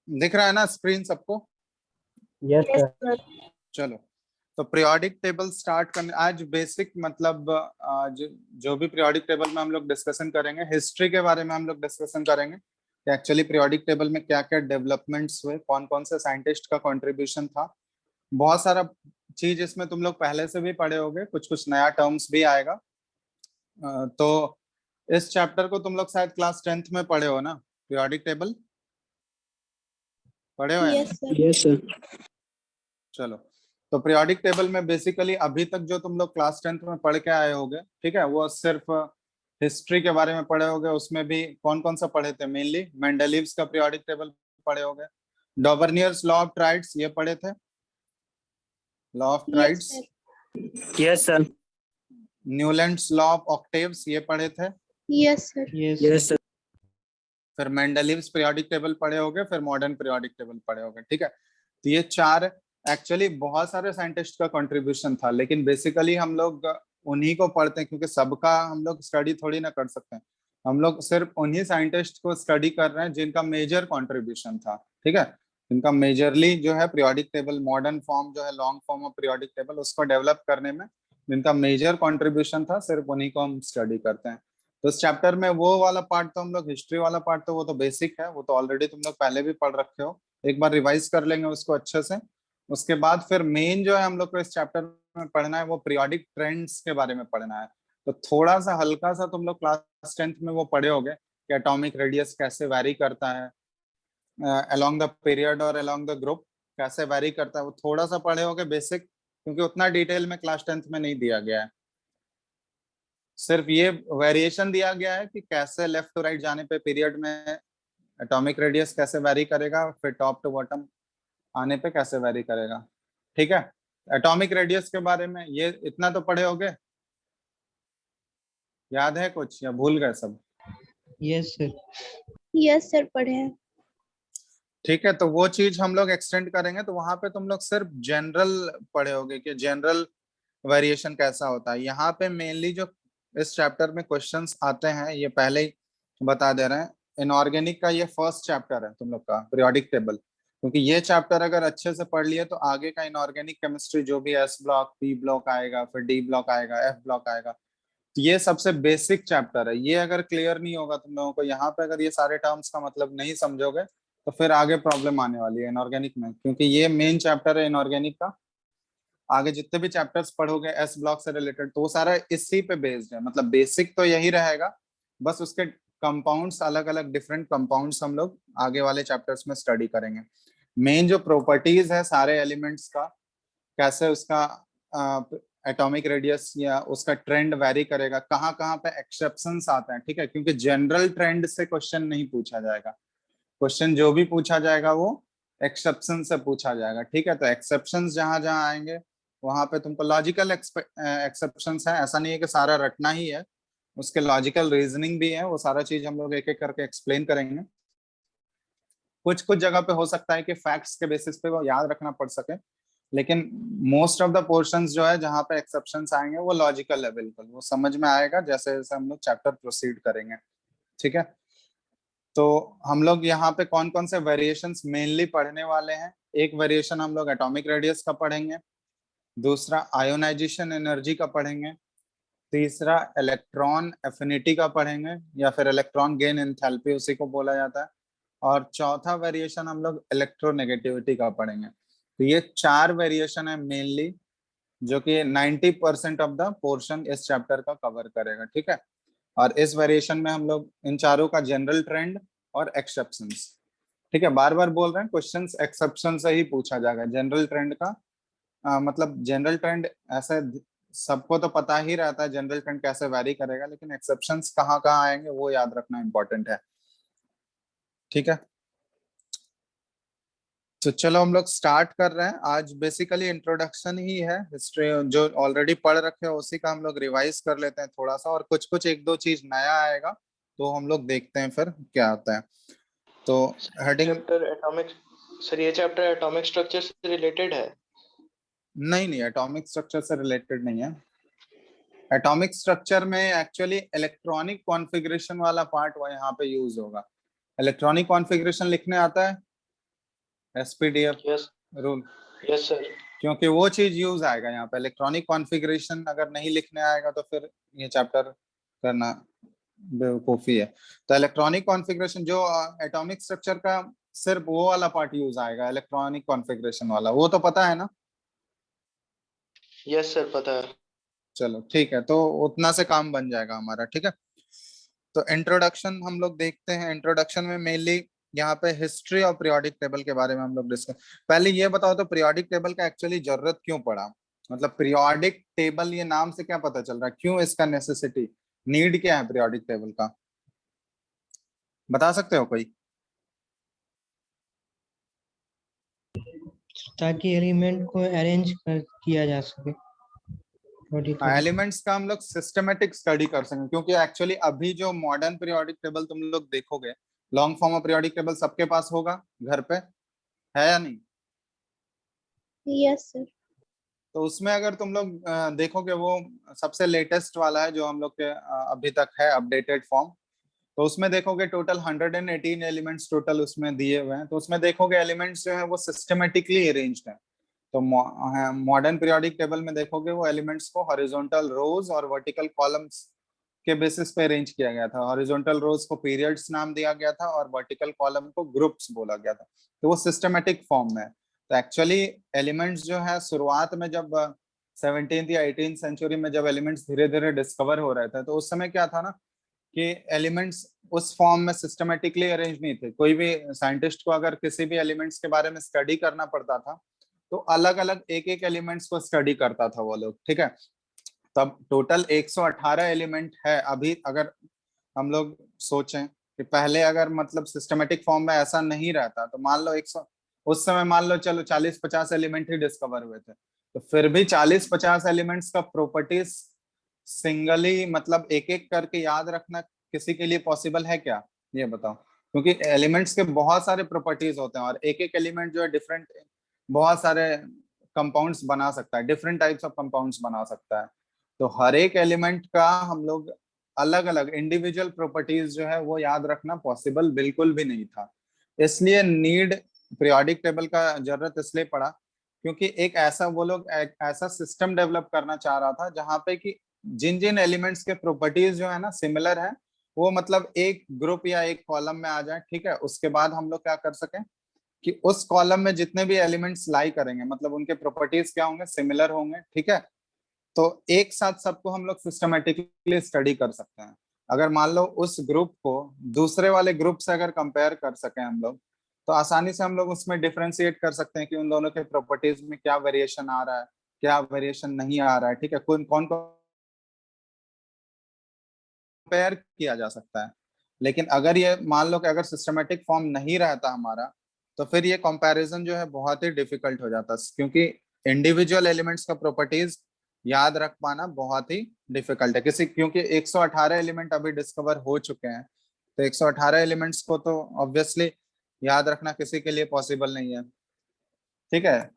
दिख रहा है ना स्क्रीन सबको? Yes sir. चलो, तो पीरियोडिक टेबल स्टार्ट करने आज बेसिक मतलब आज जो भी पीरियोडिक टेबल में हम लोग डिस्कशन करेंगे, हिस्ट्री के बारे में हम लोग डिस्कशन करेंगे कि एक्चुअली पीरियोडिक टेबल में क्या क्या डेवलपमेंट्स हुए, कौन कौन से साइंटिस्ट का कंट्रीब्यूशन था। बहुत सारा चीज इसमें तुम लोग पहले से भी पढ़े होगे, कुछ कुछ नया टर्म्स भी आएगा। तो इस चैप्टर को तुम लोग शायद क्लास 10th में पढ़े हो ना, पीरियोडिक टेबल पढ़े हो या नहीं? Yes sir. Yes sir. चलो, तो पीरियोडिक टेबल में बेसिकली अभी तक जो तुम लोग क्लास 10th में पढ़ के आए होगे, ठीक है, वो सिर्फ हिस्ट्री के बारे में पढ़े होगे। उसमें भी कौन कौन सा पढ़े थे? मेनली मेंडलीव्स का पीरियोडिक टेबल पढ़े होगे, डॉबर्नियर्स लॉ ऑफ ट्राइड्स ये पढ़े थे, law of triads, yes sir. Newlands law of octaves ये पढ़े थे। Yes sir. Yes sir. फिर मेंडलीव्स पीरियोडिक टेबल पढ़े होगे, फिर मॉडर्न पीरियोडिक टेबल पढ़े होगे, ठीक है। तो ये चार एक्चुअली बहुत सारे साइंटिस्ट का कंट्रीब्यूशन था, लेकिन बेसिकली हम लोग उन्हीं को पढ़ते हैं क्योंकि सबका हम लोग स्टडी थोड़ी ना कर सकते हैं। हम लोग सिर्फ उन्हीं साइंटिस्ट को स्टडी कर रहे हैं जिनका मेजर कंट्रीब्यूशन था, ठीक है, जिनका मेजरली जो है पीरियोडिक टेबल मॉडर्न फॉर्म जो है long form of periodic table उसको डेवलप करने में जिनका मेजर कंट्रीब्यूशन था, सिर्फ उन्हीं को हम स्टडी करते हैं। तो इस चैप्टर में वो वाला पार्ट तो हम लोग हिस्ट्री वाला पार्ट तो वो तो बेसिक है, वो तो ऑलरेडी तुम लोग पहले भी पढ़ रखे हो, एक बार रिवाइज कर लेंगे उसको अच्छे से। उसके बाद फिर मेन जो है हम लोग को इस चैप्टर में पढ़ना है वो पीरियोडिक ट्रेंड्स के बारे में पढ़ना है। तो थोड़ा सा हल्का सा तुम लोग क्लास 10th में वो पढ़े होगे कि एटॉमिक रेडियस कैसे वैरी करता है अलोंग द पीरियड और अलोंग द ग्रुप, कैसे वैरी करता है, वो थोड़ा सा पढ़े होगे बेसिक, क्योंकि उतना डिटेल में क्लास 10th में नहीं दिया गया है। सिर्फ ये वेरिएशन दिया गया है कि कैसे लेफ्ट टू राइट जाने पे पीरियड में एटॉमिक रेडियस कैसे वैरी करेगा, फिर टॉप टू बॉटम आने पे कैसे वैरी करेगा, ठीक है। एटॉमिक रेडियस के बारे में ये इतना तो पढ़े होगे, याद है कुछ या भूल गए सब? Yes sir. यस सर पढ़े हैं। ठीक है, तो वो चीज हम लोग एक्सटेंड करेंगे, तो वहां पे तुम लोग सिर्फ जनरल पढ़े होगे कि जनरल वेरिएशन कैसा होता है। यहाँ पे मेनली जो इस चैप्टर में क्वेश्चंस आते हैं ये पहले ही बता दे रहे हैं। इनऑर्गेनिक का ये फर्स्ट चैप्टर है तुम लोग का पीरियोडिक टेबल, क्योंकि ये चैप्टर अगर अच्छे से पढ़ लिए तो आगे का इनऑर्गेनिक केमिस्ट्री जो भी एस ब्लॉक, पी ब्लॉक आएगा, फिर डी ब्लॉक आएगा, एफ ब्लॉक आएगा, तो ये सबसे बेसिक चैप्टर है। ये अगर क्लियर नहीं होगा तुम लोगों को यहाँ पे, अगर ये सारे टर्म्स का मतलब नहीं समझोगे तो फिर आगे प्रॉब्लम आने वाली है इनऑर्गेनिक में, क्योंकि ये मेन चैप्टर है इनऑर्गेनिक का। आगे जितने भी चैप्टर्स पढ़ोगे एस ब्लॉक से रिलेटेड तो वो सारा इसी पे बेस्ड है, मतलब बेसिक तो यही रहेगा, बस उसके कंपाउंड्स अलग अलग डिफरेंट कंपाउंड्स हम लोग आगे वाले चैप्टर्स में स्टडी करेंगे। मेन जो प्रॉपर्टीज है सारे एलिमेंट्स का, कैसे उसका एटॉमिक रेडियस या उसका ट्रेंड वैरी करेगा, कहाँ कहाँ पे एक्सेप्शंस आते हैं, ठीक है, क्योंकि जनरल ट्रेंड से क्वेश्चन नहीं पूछा जाएगा, क्वेश्चन जो भी पूछा जाएगा वो एक्सेप्शन से पूछा जाएगा, ठीक है। तो एक्सेप्शंस जहां जहां आएंगे वहां पे तुमको लॉजिकल एक्सेप्शंस है, ऐसा नहीं है कि सारा रटना ही है, उसके लॉजिकल रीजनिंग भी है, वो सारा चीज हम लोग एक एक करके एक्सप्लेन करेंगे। कुछ कुछ जगह पे हो सकता है कि फैक्ट्स के बेसिस पे वो याद रखना पड़ सके, लेकिन मोस्ट ऑफ द पोर्शंस जो है जहां पे एक्सेप्शंस आएंगे वो लॉजिकल है, बिल्कुल वो समझ में आएगा जैसे जैसे हम लोग चैप्टर प्रोसीड करेंगे, ठीक है। तो हम लोग यहाँ पे कौन कौन से वेरिएशंस मेनली पढ़ने वाले हैं। एक वेरिएशन हम लोग एटॉमिक रेडियस का पढ़ेंगे, दूसरा आयोनाइजेशन एनर्जी का पढ़ेंगे, तीसरा इलेक्ट्रॉन एफिनिटी का पढ़ेंगे या फिर इलेक्ट्रॉन गेन एंथैल्पी उसी को बोला जाता है, और चौथा वेरिएशन हम लोग इलेक्ट्रोनेगेटिविटी का पढ़ेंगे। तो ये चार वेरिएशन है मेनली जो कि 90% ऑफ द पोर्शन इस चैप्टर का कवर करेगा, ठीक है। और इस वेरिएशन में हम लोग इन चारों का जनरल ट्रेंड और एक्सेप्शंस, ठीक है, बार बार बोल रहे हैं क्वेश्चंस एक्सेप्शन से ही पूछा जाएगा। जनरल ट्रेंड का मतलब जनरल ट्रेंड ऐसे सबको तो पता ही रहता है जनरल ट्रेंड कैसे वैरी करेगा, लेकिन एक्सेप्शंस कहाँ कहाँ आएंगे वो याद रखना इंपॉर्टेंट है, ठीक है। तो चलो हम लोग स्टार्ट कर रहे हैं। आज बेसिकली इंट्रोडक्शन ही है, हिस्ट्री जो ऑलरेडी पढ़ रखे हो उसी का हम लोग रिवाइज कर लेते हैं थोड़ा सा, और कुछ कुछ एक दो चीज नया आएगा तो हम लोग देखते हैं फिर क्या आता है। तो हेडिंग चैप्टर एटॉमिक, सर ये चैप्टर एटॉमिक स्ट्रक्चर से रिलेटेड है? नहीं नहीं, एटॉमिक स्ट्रक्चर से रिलेटेड नहीं है। एटॉमिक स्ट्रक्चर में एक्चुअली इलेक्ट्रॉनिक कॉन्फ़िगरेशन वाला पार्ट वो यहाँ पे यूज होगा। इलेक्ट्रॉनिक कॉन्फ़िगरेशन लिखने आता है? SPDF Yes. Rule, Yes, sir. क्योंकि वो चीज यूज आएगा यहाँ पे। इलेक्ट्रॉनिक कॉन्फ़िगरेशन अगर नहीं लिखने आएगा तो फिर ये चैप्टर करना बेवकूफी है। तो इलेक्ट्रॉनिक कॉन्फ़िगरेशन जो एटॉमिक स्ट्रक्चर का सिर्फ वो वाला पार्ट यूज आएगा, इलेक्ट्रॉनिक कॉन्फ़िगरेशन वाला, वो तो पता है ना? Yes, sir. पता है। चलो ठीक है, तो उतना से काम बन जाएगा हमारा, ठीक है। तो इंट्रोडक्शन हम लोग देखते हैं। इंट्रोडक्शन में मेनली यहाँ पे हिस्ट्री और पीरियोडिक टेबल के बारे में हम लोग डिस्कस। पहले ये बताओ तो पीरियोडिक टेबल का एक्चुअली जरूरत क्यों पड़ा? मतलब पीरियोडिक टेबल, ये नाम से क्या पता चल रहा है, क्यों इसका नेसेसिटी, नीड क्या है पीरियोडिक टेबल का? बता सकते हो कोई? ताकि एलिमेंट को अरेंज किया जा सके थोड़ी थोड़ी। एलिमेंट्स का हम लोग सिस्टमेटिक स्टडी कर सकें, क्योंकि एक्चुअली अभी जो मॉडर्न पीरियोडिक टेबल तुम लोग देखोगे, long form of periodic table सबके पास होगा घर पे, है या नहीं? Yes sir. तो उसमें अगर तुम लोग देखोगे, वो सबसे लेटेस्ट वाला है जो हम लोग के अभी तक है अपडेटेड फॉर्म। तो उसमें देखोगे टोटल 118 एलिमेंट्स टोटल उसमें दिए हुए हैं। तो उसमें देखोगे एलिमेंट्स जो है वो सिस्टमेटिकली अरेंज्ड है। तो मॉडर्न पीरियोडिक टेबल में देखोगे वो एलिमेंट्स को हॉरिजॉन्टल रोज और वर्टिकल कॉलम्स के बेसिस पे अरेंज किया गया था। हॉरिजॉन्टल रोज को पीरियड्स नाम दिया गया था और वर्टिकल कॉलम को ग्रुप्स बोला गया था। तो वो सिस्टमेटिक फॉर्म में है। तो एक्चुअली एलिमेंट्स जो है शुरुआत में जब 17th या 18th सेंचुरी में जब एलिमेंट्स धीरे धीरे डिस्कवर हो रहे थे, तो उस समय क्या था ना कि एलिमेंट्स उस फॉर्म में सिस्टमेटिकली अरेंज नहीं थे। कोई भी साइंटिस्ट को अगर किसी भी एलिमेंट्स के बारे में स्टडी करना पड़ता था तो अलग अलग एक एक एलिमेंट्स को स्टडी करता था वो लोग, ठीक है। तब टोटल 118 एलिमेंट है। अभी अगर हम लोग सोचें कि पहले अगर मतलब सिस्टमेटिक फॉर्म में ऐसा नहीं रहता तो मान लो 100, उस समय मान लो चलो 40-50 एलिमेंट ही डिस्कवर हुए थे, तो फिर भी 40-50 एलिमेंट्स का प्रॉपर्टीज सिंगली मतलब एक एक करके याद रखना किसी के लिए पॉसिबल है क्या, ये बताओ? क्योंकि एलिमेंट्स के बहुत सारे प्रॉपर्टीज होते हैं और एक एक एलिमेंट जो है डिफरेंट बहुत सारे कंपाउंड्स बना सकता है, डिफरेंट टाइप्स ऑफ कंपाउंड्स बना सकता है। तो हर एक एलिमेंट का हम लोग अलग अलग इंडिविजुअल प्रॉपर्टीज जो है वो याद रखना पॉसिबल बिल्कुल भी नहीं था। इसलिए नीड पीरियोडिक टेबल का जरूरत इसलिए पड़ा क्योंकि एक ऐसा वो लोग एक ऐसा सिस्टम डेवलप करना चाह रहा था जहां पे कि जिन जिन एलिमेंट्स के प्रॉपर्टीज जो है ना सिमिलर है, वो मतलब एक ग्रुप या एक कॉलम में आ जाए, ठीक है। उसके बाद हम लोग क्या कर सकें कि उस कॉलम में जितने भी एलिमेंट्स लाई करेंगे मतलब उनके प्रॉपर्टीज क्या होंगे, सिमिलर होंगे, ठीक है। तो एक साथ सबको हम लोग सिस्टमेटिकली स्टडी कर सकते हैं। अगर मान लो उस ग्रुप को दूसरे वाले ग्रुप से अगर कंपेयर कर सकें हम लोग, तो आसानी से हम लोग उसमें डिफरेंशिएट कर सकते हैं कि उन दोनों के प्रॉपर्टीज में क्या वेरिएशन आ रहा है, क्या वेरिएशन नहीं आ रहा है, ठीक है। कौन कौन कंपेयर किया जा सकता है। लेकिन अगर ये मान लो कि अगर सिस्टमेटिक फॉर्म नहीं रहता हमारा, तो फिर ये कंपैरिजन जो है बहुत ही डिफिकल्ट हो जाता है, क्योंकि इंडिविजुअल एलिमेंट्स का प्रॉपर्टीज याद रख पाना बहुत ही डिफिकल्ट है किसी, क्योंकि 118 एलिमेंट अभी डिस्कवर हो चुके हैं। तो 118 एलिमेंट्स को तो ऑब्वियसली याद रखना किसी के लिए पॉसिबल नहीं है, ठीक है।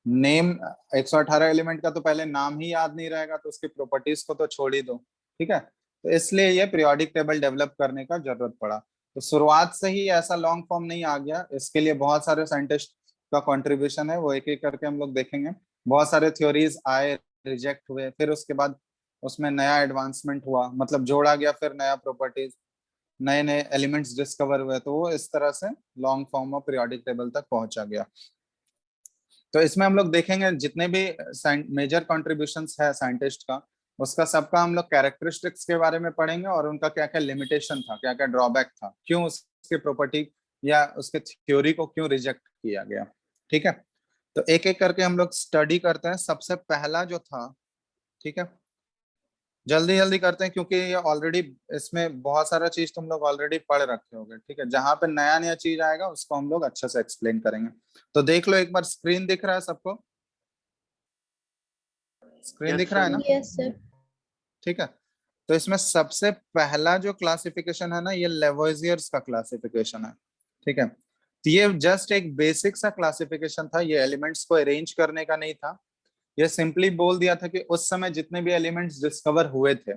नेम 118 एलिमेंट का तो पहले नाम ही याद नहीं रहेगा, तो उसकी प्रॉपर्टीज को तो छोड़ ही दो, ठीक है। तो इसलिए ये पीरियोडिक टेबल डेवलप करने का जरूरत पड़ा। तो शुरुआत से ही ऐसा लॉन्ग फॉर्म नहीं आ गया, इसके लिए बहुत सारे साइंटिस्ट का कंट्रीब्यूशन है, वो एक एक करके हम लोग देखेंगे। बहुत सारे थ्योरीज आए, रिजेक्ट हुए, फिर उसके बाद उसमें नया एडवांसमेंट हुआ, मतलब जोड़ा गया, फिर नया प्रॉपर्टीज, नए नए एलिमेंट्स डिस्कवर हुए, तो वो इस तरह से long form of periodic table तक पहुंचा गया। तो इसमें हम लोग देखेंगे जितने भी मेजर कॉन्ट्रीब्यूशंस है साइंटिस्ट का, उसका सबका हम लोग कैरेक्टरिस्टिक्स के बारे में पढ़ेंगे और उनका क्या क्या लिमिटेशन था, क्या क्या ड्रॉबैक था, क्यों उसके प्रॉपर्टी या उसके थ्योरी को क्यों रिजेक्ट किया गया, ठीक है। तो एक एक करके हम लोग स्टडी करते हैं। सबसे पहला जो था, ठीक है, जल्दी जल्दी करते हैं क्योंकि ये ऑलरेडी इसमें बहुत सारा चीज तुम लोग ऑलरेडी पढ़ रखे होगे, ठीक है। जहां पे नया नया चीज आएगा उसको हम लोग अच्छे से एक्सप्लेन करेंगे। तो देख लो एक बार, स्क्रीन दिख रहा है सबको? स्क्रीन Yes, दिख रहा है sir. ना? Yes sir. ठीक है। तो इसमें सबसे पहला जो क्लासिफिकेशन है ना, ये लेवोइजियर्स का क्लासिफिकेशन है, ठीक है। तो ये जस्ट एक बेसिक सा क्लासिफिकेशन था, ये एलिमेंट्स को अरेंज करने का नहीं था। ये सिंपली बोल दिया था कि उस समय जितने भी एलिमेंट्स डिस्कवर हुए थे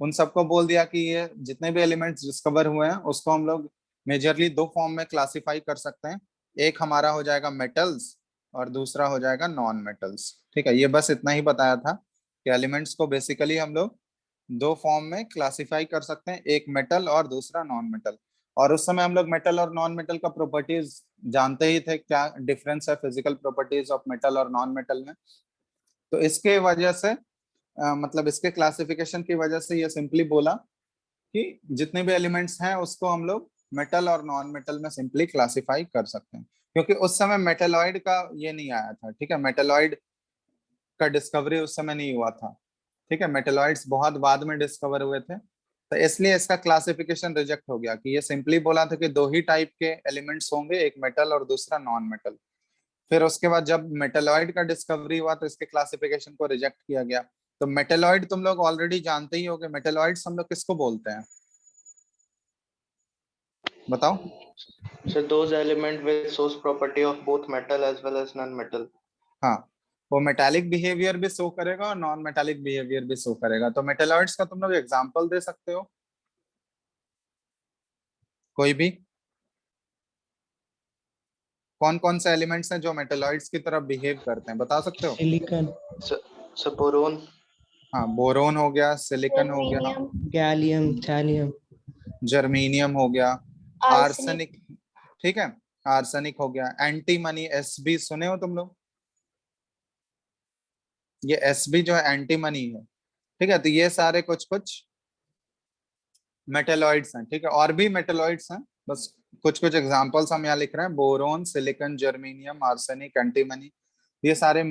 उन सबको बोल दिया कि ये जितने भी एलिमेंट्स डिस्कवर हुए हैं उसको हम लोग मेजरली दो फॉर्म में क्लासिफाई कर सकते हैं। एक हमारा हो जाएगा मेटल्स और दूसरा हो जाएगा नॉन मेटल्स। ठीक है, ये बस इतना ही बताया था कि एलिमेंट्स को बेसिकली हम लोग दो फॉर्म में क्लासिफाई कर सकते हैं, एक मेटल और दूसरा नॉन मेटल। और उस समय हम लोग मेटल और नॉन मेटल का प्रॉपर्टीज जानते ही थे, क्या डिफरेंस है फिजिकल प्रॉपर्टीज ऑफ मेटल और नॉन मेटल में। तो इसके वजह से मतलब इसके क्लासिफिकेशन की वजह से ये सिंपली बोला कि जितने भी एलिमेंट्स हैं उसको हम लोग मेटल और नॉन मेटल में सिंपली क्लासिफाई कर सकते हैं, क्योंकि उस समय मेटलॉइड का ये नहीं आया था। ठीक है, मेटलॉइड का डिस्कवरी उस समय नहीं हुआ था। ठीक है, मेटलॉइड्स बहुत बाद में डिस्कवर हुए थे, तो इसलिए इसका क्लासिफिकेशन रिजेक्ट हो गया कि ये सिंपली बोला था कि दो ही टाइप के एलिमेंट्स होंगे, एक मेटल और दूसरा नॉन मेटल। फिर उसके बाद जब मेटलॉइड का डिस्कवरी हुआ तो इसके क्लासिफिकेशन को रिजेक्ट किया गया। तो मेटलॉइड तुम लोग ऑलरेडी जानते ही होगे, मेटलॉइड्स हम लोग किसको बोलते हैं, बताओ। So those element with source property of both metal as well as non-metal. हाँ, वो मेटालिक बिहेवियर भी शो करेगा और नॉन मेटालिक बिहेवियर भी शो करेगा। तो मेटलॉइड्स का तुम लोग एग्जांपल दे सकते हो कोई भी? कौन कौन से एलिमेंट्स हैं जो मेटलॉइड्स की तरह बिहेव करते हैं, बता सकते हो? सिलिकॉन, So boron, हाँ, बोरोन हो गया, सिलिकॉन हो गया, जर्मेनियम, गैलियम, थैलियम, जर्मीनियम हो गया, आर्सेनिक। आर्सेनिक। ठीक है, आर्सेनिक हो गया, एंटीमनी, एसबी सुने हो तुम लोग? ये एसबी जो है एंटीमनी है। ठीक है, तो ये सारे कुछ कुछ मेटेलॉइड्स हैं। ठीक है, और भी मेटेलॉइड्स हैं, बस कुछ कुछ एग्जांपल्स हम यहाँ लिख रहे हैं। Boron, silicon, germanium, arsenic, antimony, ये सारे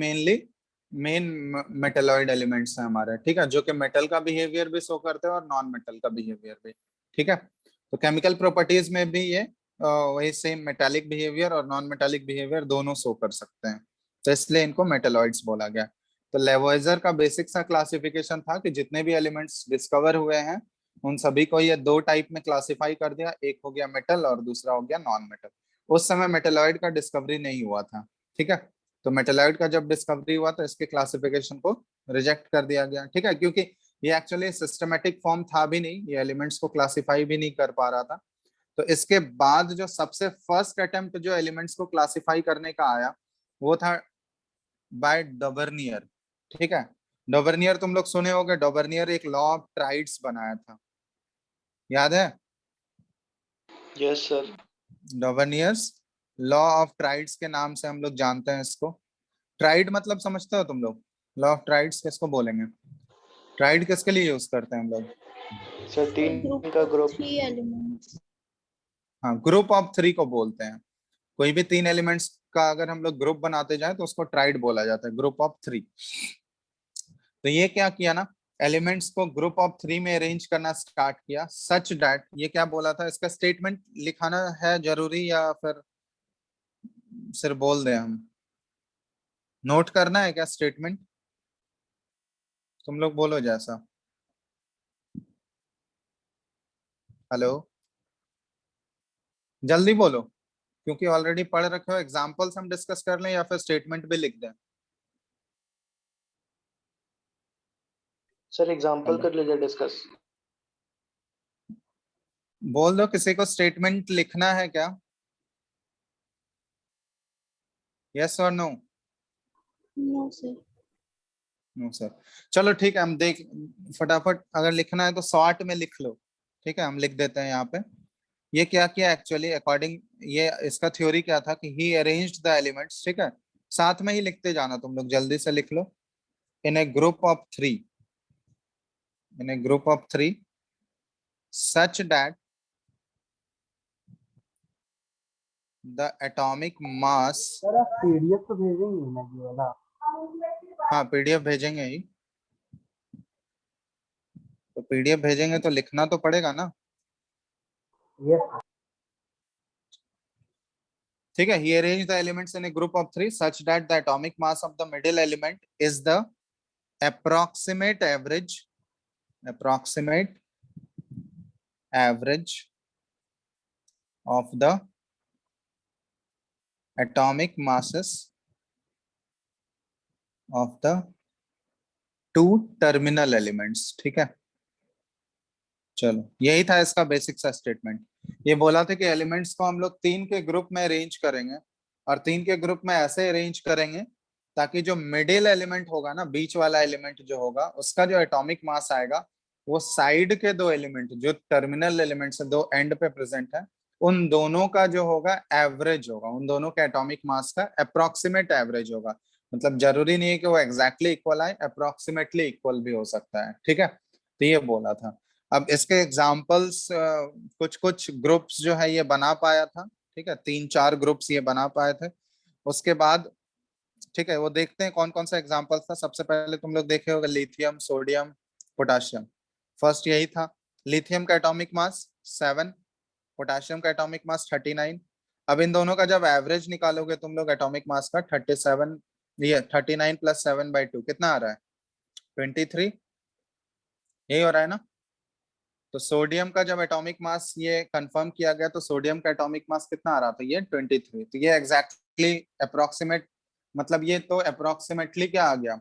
मेन मेटेलॉइड एलिमेंट्स हैं हमारे। ठीक है, जो कि मेटल का बिहेवियर भी शो करते हैं और नॉन मेटल का बिहेवियर भी। ठीक है, तो केमिकल प्रॉपर्टीज में भी ये वही सेम मेटालिक बिहेवियर और नॉन मेटालिक बिहेवियर दोनों शो कर सकते हैं, तो इसलिए इनको मेटेलॉइड्स बोला गया। तो लेवोइजर का बेसिक सा क्लासिफिकेशन था कि जितने भी एलिमेंट्स डिस्कवर हुए हैं उन सभी को ये दो टाइप में क्लासिफाई कर दिया, एक हो गया मेटल और दूसरा हो गया नॉन मेटल। उस समय मेटेलॉइड का डिस्कवरी नहीं हुआ था। ठीक है, तो मेटेलॉइड का जब डिस्कवरी हुआ तो इसके क्लासिफिकेशन को रिजेक्ट कर दिया गया। ठीक है, क्योंकि ये एक्चुअली सिस्टमेटिक फॉर्म था भी नहीं, ये एलिमेंट्स को क्लासिफाई भी नहीं कर पा रहा था। तो इसके बाद जो सबसे फर्स्ट अटेम्प्ट जो एलिमेंट्स को क्लासिफाई करने का आया वो था बाय डॉबर्नियर। ठीक है, डॉबर्नियर तुम लोग सुने होंगे, डॉबर्नियर एक लॉ ऑफ ट्राइड्स बनाया था, याद है? yes sir. Dobereiner's law of triads के नाम से हम लोग जानते हैं इसको। ट्राइड मतलब समझते हो तुम लोग? लॉ ऑफ ट्राइड्स किसको बोलेंगे? ट्राइड किसके लिए यूज करते हैं हम लोग? So तीन का ग्रुप। 3 एलिमेंट्स। हाँ, ग्रुप ऑफ थ्री को बोलते हैं। कोई भी तीन एलिमेंट्स का अगर हम लोग ग्रुप बनाते जाए तो उसको ट्राइड बोला जाता है, ग्रुप ऑफ थ्री। तो ये क्या किया ना, एलिमेंट्स को ग्रुप ऑफ थ्री में अरेंज करना स्टार्ट किया, सच दैट, ये क्या बोला था, इसका स्टेटमेंट लिखाना है जरूरी या फिर सिर्फ बोल दें हम? नोट करना है क्या स्टेटमेंट? तुम लोग बोलो जैसा। हेलो, जल्दी बोलो, क्योंकि ऑलरेडी पढ़ रखे हो। एग्जांपल्स हम डिस्कस कर लें या फिर स्टेटमेंट भी लिख दें? सर एग्जांपल हेलो, कर लीजिए डिस्कस। बोल दो, किसी को स्टेटमेंट लिखना है क्या? यस और no? No sir. No sir. चलो ठीक है, हम देख फटाफट, अगर लिखना है तो शॉर्ट में लिख लो। ठीक है, हम लिख देते हैं यहाँ पे। ये क्या किया एक्चुअली, अकॉर्डिंग, ये इसका थ्योरी क्या था कि ही अरेंज्ड द एलिमेंट्स। ठीक है, साथ में ही लिखते जाना तुम लोग, जल्दी से लिख लो। In a group of three, in a group of three such that the atomic mass। Sir आप पीडीएफ तो भेजेंगे ना ये वाला? हाँ, पीडीएफ भेजेंगे ही, तो पीडीएफ भेजेंगे तो लिखना तो पड़ेगा ना। यस ठीक है, he arranged the elements in a group of three such that the atomic mass of the middle element is the approximate average of the atomic masses of the two terminal elements। ठीक है, चलो यही था इसका basic सा statement. ये बोला था कि एलिमेंट्स को हम लोग तीन के ग्रुप में अरेंज करेंगे, और 3 के ग्रुप में ऐसे अरेंज करेंगे ताकि जो मिडिल एलिमेंट होगा ना, बीच वाला एलिमेंट जो होगा, उसका जो एटॉमिक मास आएगा वो साइड के दो एलिमेंट जो टर्मिनल एलिमेंट्स है, दो एंड पे प्रेजेंट है, उन दोनों का जो होगा एवरेज होगा, उन दोनों के एटॉमिक मास का अप्रोक्सीमेट एवरेज होगा। मतलब जरूरी नहीं है कि वो एग्जैक्टली इक्वल आए, अप्रोक्सीमेटली इक्वल भी हो सकता है। ठीक है, तो ये बोला था। अब इसके एग्जाम्पल्स कुछ कुछ ग्रुप्स जो है ये बना पाया था। ठीक है, 3-4 ग्रुप्स ये बना पाए थे। उसके बाद ठीक है, वो देखते हैं कौन कौन सा एग्जाम्पल था। सबसे पहले तुम लोग देखे होगा लिथियम, सोडियम, पोटाशियम। फर्स्ट यही था। लिथियम का एटॉमिक मास 7, पोटाशियम का एटॉमिक मास 39। अब इन दोनों का जब एवरेज निकालोगे तुम लोग एटॉमिक मास का 37, ये 39 + 7/2 कितना आ रहा है? 23। यही हो रहा है ना? तो सोडियम का जब एटॉमिक मास ये कंफर्म किया गया तो सोडियम का एटॉमिक मास कितना आ रहा था? ये 23। तो ये एग्जैक्टली अप्रोक्सीमेट, मतलब ये तो अप्रोक्सीमेटली क्या आ गया,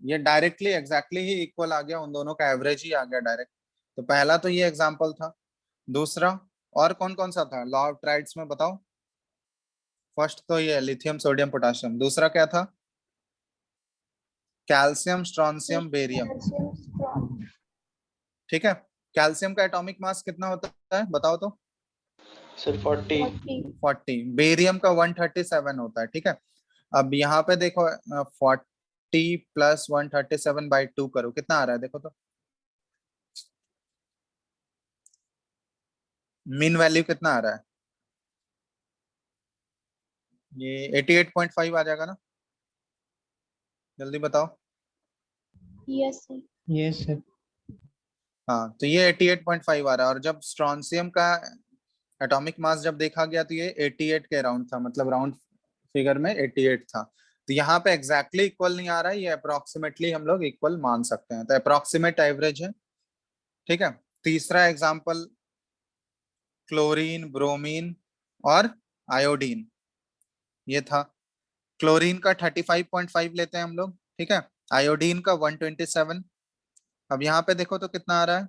ये डायरेक्टली एग्जैक्टली ही इक्वल आ गया, उन दोनों का एवरेज ही आ गया डायरेक्ट। तो पहला तो ये एग्जांपल था। दूसरा और कौन कौन सा था लॉ ऑफ ट्राइड्स में, बताओ। फर्स्ट तो ये लिथियम, सोडियम, पोटाशियम। दूसरा क्या था? Calcium, strontium, barium. Calcium strong. ठीक है, कैल्शियम का एटॉमिक मास कितना होता है बताओ तो? सर 40। 40। बेरियम का 137 होता है। ठीक है, अब यहाँ पे देखो 40 + 137/2 करो, कितना आ रहा है देखो तो? मीन वैल्यू कितना आ रहा है? ये 88.5 आ जाएगा ना? जल्दी बताओ। Yes, sir. Yes sir. हाँ, तो ये 88.5 आ रहा है। और जब स्ट्रोंशियम का एटॉमिक मास जब देखा गया तो ये 88 के राउंड था, मतलब राउंड फिगर में 88 था। तो यहाँ पे एग्जैक्टली इक्वल नहीं आ रहा है, ये अप्रोक्सीमेटली हम लोग इक्वल मान सकते हैं, तो अप्रोक्सीमेट एवरेज है। ठीक है, तीसरा एग्जाम्पल क्लोरीन, ब्रोमीन और आयोडीन, ये था। क्लोरीन का 35.5 लेते हैं हम लोग। ठीक है, आयोडीन का 127। अब यहाँ पे देखो तो कितना आ रहा है